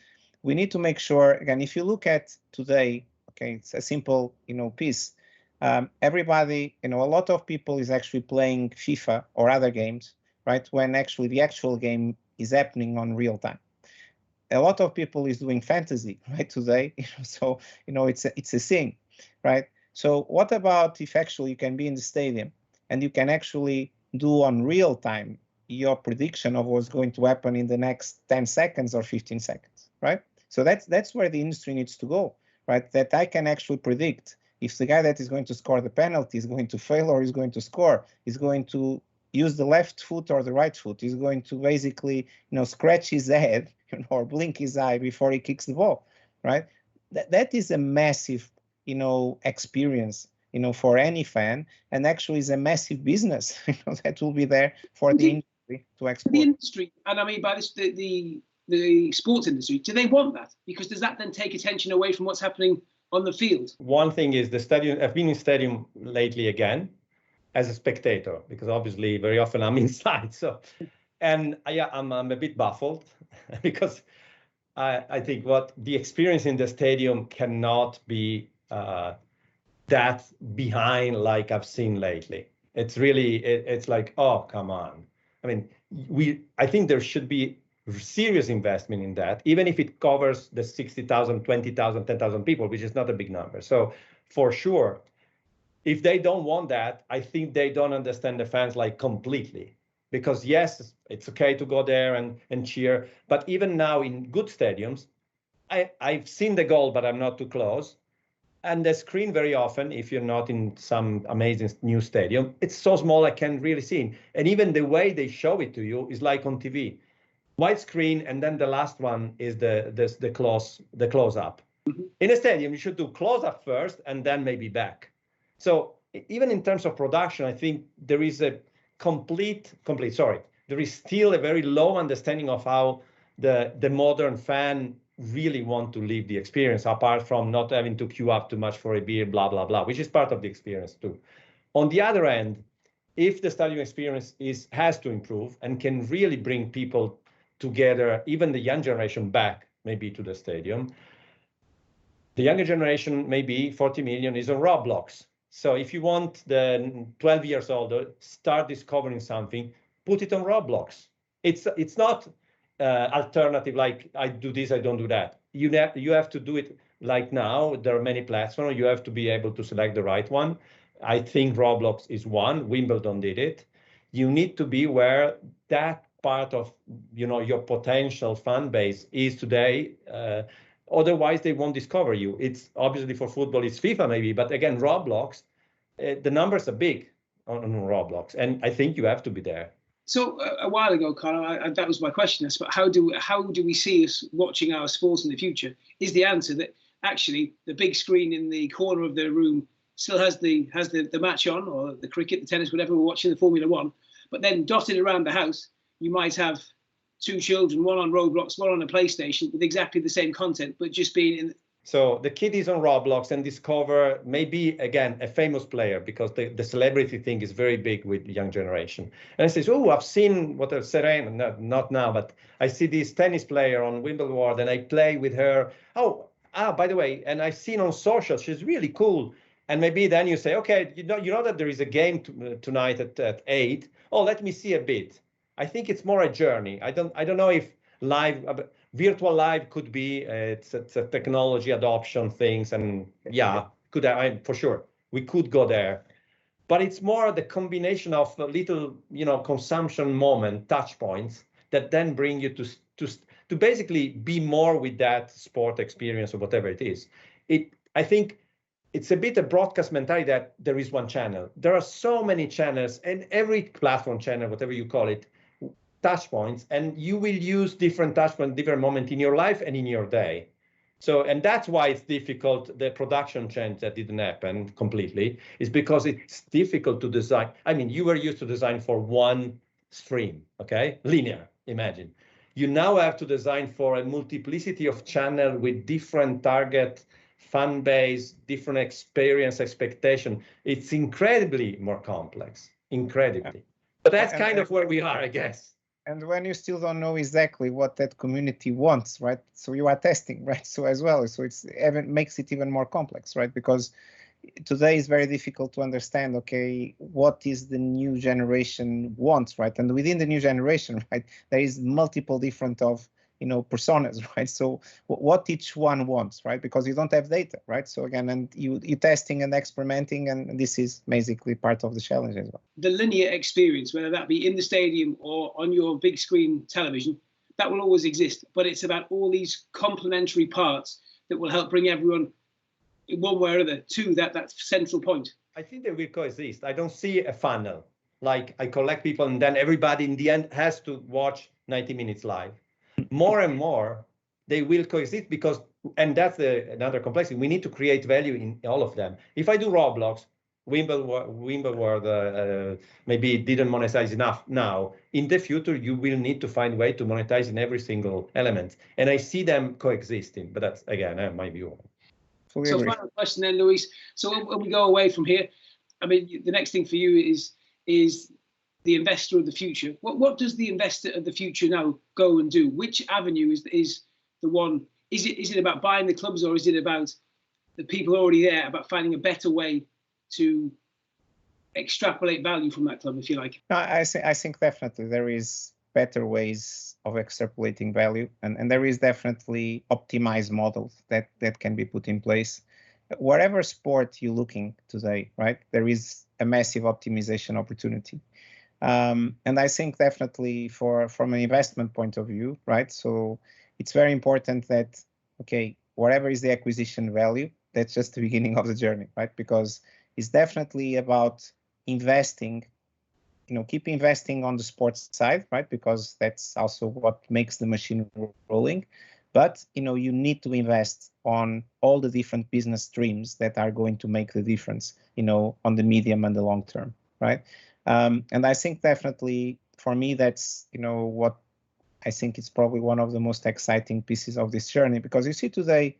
we need to make sure, again, if you look at today, okay, it's a simple, piece. Everybody, a lot of people is actually playing FIFA or other games, right? When actually the actual game is happening on real time. A lot of people is doing fantasy, right, today. So, it's a thing, right? So what about if actually you can be in the stadium and you can actually do on real time your prediction of what's going to happen in the next 10 seconds or 15 seconds, right? So that's where the industry needs to go, right? That I can actually predict if the guy that is going to score the penalty is going to fail or is going to score, is going to use the left foot or the right foot, is going to basically, scratch his head or blink his eye before he kicks the ball, right? That is a massive, experience, for any fan, and actually is a massive business, that will be there for the industry to export. The industry, and I mean by this, the sports industry, do they want that? Because does that then take attention away from what's happening on the field? One thing is the stadium. I've been in stadium lately again as a spectator, because obviously very often I'm inside. So, and yeah, I'm a bit baffled because I think what the experience in the stadium cannot be that behind like I've seen lately. It's really, it's like, oh, come on. I mean, I think there should be serious investment in that, even if it covers the 60,000, 20,000, 10,000 people, which is not a big number. So for sure, if they don't want that, I think they don't understand the fans like completely. Because yes, it's okay to go there and cheer, but even now in good stadiums, I've seen the goal, but I'm not too close. And the screen very often, if you're not in some amazing new stadium, it's so small I can't really see it. And even the way they show it to you is like on TV. Widescreen, and then the last one is the close up. Mm-hmm. In a stadium, you should do close up first and then maybe back. So even in terms of production, I think there is a there is still a very low understanding of how the modern fan really want to live the experience, apart from not having to queue up too much for a beer, blah, blah, blah, which is part of the experience too. On the other end, if the stadium experience has to improve and can really bring people together, even the young generation back maybe to the stadium, the younger generation, maybe 40 million, is on Roblox. So if you want the 12 years old, start discovering something, put it on Roblox. It's not alternative, like I do this, I don't do that. You have to do it like now. There are many platforms. You have to be able to select the right one. I think Roblox is one. Wimbledon did it. You need to be where that part of, your potential fan base is today. Otherwise, they won't discover you. It's obviously for football, it's FIFA maybe, but again, Roblox, the numbers are big on Roblox, and I think you have to be there. So a while ago, Carlo, that was my question. But how do we see us watching our sports in the future? Is the answer that actually the big screen in the corner of the room still has the match on, or the cricket, the tennis, whatever we're watching, the Formula One, but then dotted around the house, you might have two children, one on Roblox, one on a PlayStation, with exactly the same content, but just being in. So the kid is on Roblox and discover maybe, again, a famous player, because the celebrity thing is very big with the young generation. And I say, oh, I've seen what I've said, not now, but I see this tennis player on Wimbledon and I play with her. By the way, and I've seen on social, she's really cool. And maybe then you say, okay, you know that there is a game tonight at 8. Oh, let me see a bit. I think it's more a journey. I don't know if virtual live could be it's a technology adoption things, and for sure we could go there, but it's more the combination of little consumption moment touch points that then bring you to basically be more with that sport experience or whatever it is. I think it's a bit a broadcast mentality that there is one channel. There are so many channels, and every platform channel, whatever you call it, touch points, and you will use different touch points, different moment in your life and in your day. So, and that's why it's difficult. The production change that didn't happen completely is because it's difficult to design. I mean, you were used to design for one stream, okay? Linear, imagine. You now have to design for a multiplicity of channel with different target fan base, different experience, expectation. It's incredibly more complex, incredibly. But that's kind of where we are, I guess. And when you still don't know exactly what that community wants, right? So you are testing, right? So as well, so makes it even more complex, right? Because today is very difficult to understand, okay, what is the new generation wants, right? And within the new generation, right, there is multiple different personas, right? So what each one wants, right? Because you don't have data, right? So again, and you testing and experimenting, and this is basically part of the challenge as well. The linear experience, whether that be in the stadium or on your big screen television, that will always exist. But it's about all these complementary parts that will help bring everyone, in one way or other, to that central point. I think they will coexist. I don't see a funnel, like I collect people and then everybody in the end has to watch 90 minutes live. More and more, they will coexist because, and that's another complexity. We need to create value in all of them. If I do Roblox, Wimbledon maybe didn't monetize enough now. In the future, you will need to find a way to monetize in every single element. And I see them coexisting, but that's, again, my view. So final question then, Luis. So when we go away from here, I mean, the next thing for you is the investor of the future. What does the investor of the future now go and do? Which avenue is the one? Is it about buying the clubs, or is it about the people already there, about finding a better way to extrapolate value from that club, if you like? No, I think definitely there is better ways of extrapolating value, and there is definitely optimized models that can be put in place. Whatever sport you're looking today, right, there is a massive optimization opportunity. And I think definitely from an investment point of view, right? So it's very important that, okay, whatever is the acquisition value, that's just the beginning of the journey, right? Because it's definitely about investing, keep investing on the sports side, right? Because that's also what makes the machine rolling. But, you need to invest on all the different business streams that are going to make the difference, on the medium and the long term, right? And I think definitely for me, that's, what I think is probably one of the most exciting pieces of this journey, because you see today,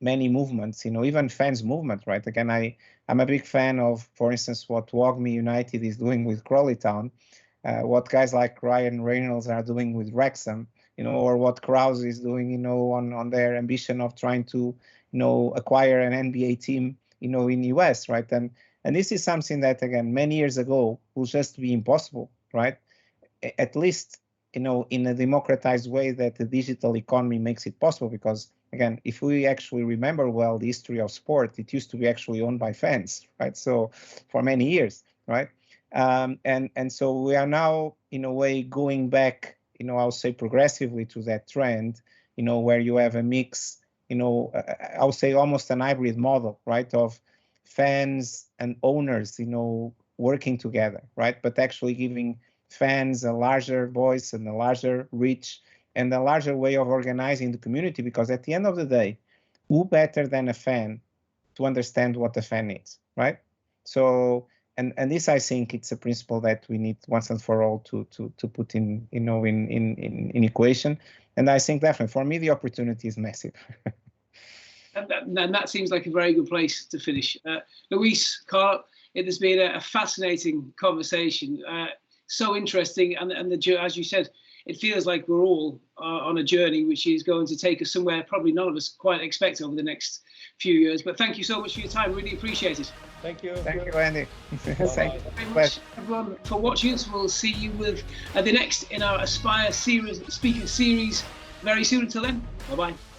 many movements, even fans movement, right? Again, I'm a big fan of, for instance, what WOGMI United is doing with Crawley Town, what guys like Ryan Reynolds are doing with Wrexham, or what Krause is doing, on their ambition of trying to, acquire an NBA team, in the US, right? And this is something that, again, many years ago will just be impossible, right? At least, in a democratized way that the digital economy makes it possible. Because, again, if we actually remember well the history of sport, it used to be actually owned by fans, right? So for many years, right? And so we are now, in a way, going back, I'll say progressively to that trend, where you have a mix, I'll say almost an hybrid model, right, of fans and owners, working together, right, but actually giving fans a larger voice and a larger reach and a larger way of organizing the community, because at the end of the day, who better than a fan to understand what the fan needs, right? So, and this, I think, it's a principle that we need once and for all to put in, in equation. And I think definitely for me the opportunity is massive. And that seems like a very good place to finish. Luis, Carlo, it has been a fascinating conversation, so interesting, and as you said, it feels like we're all on a journey which is going to take us somewhere probably none of us quite expect over the next few years. But thank you so much for your time. Really appreciate it. Thank you. Thank you, Andy. Thank you very much, everyone, for watching us. We'll see you with the next in our Aspire series, speaker series, very soon. Until then, bye-bye.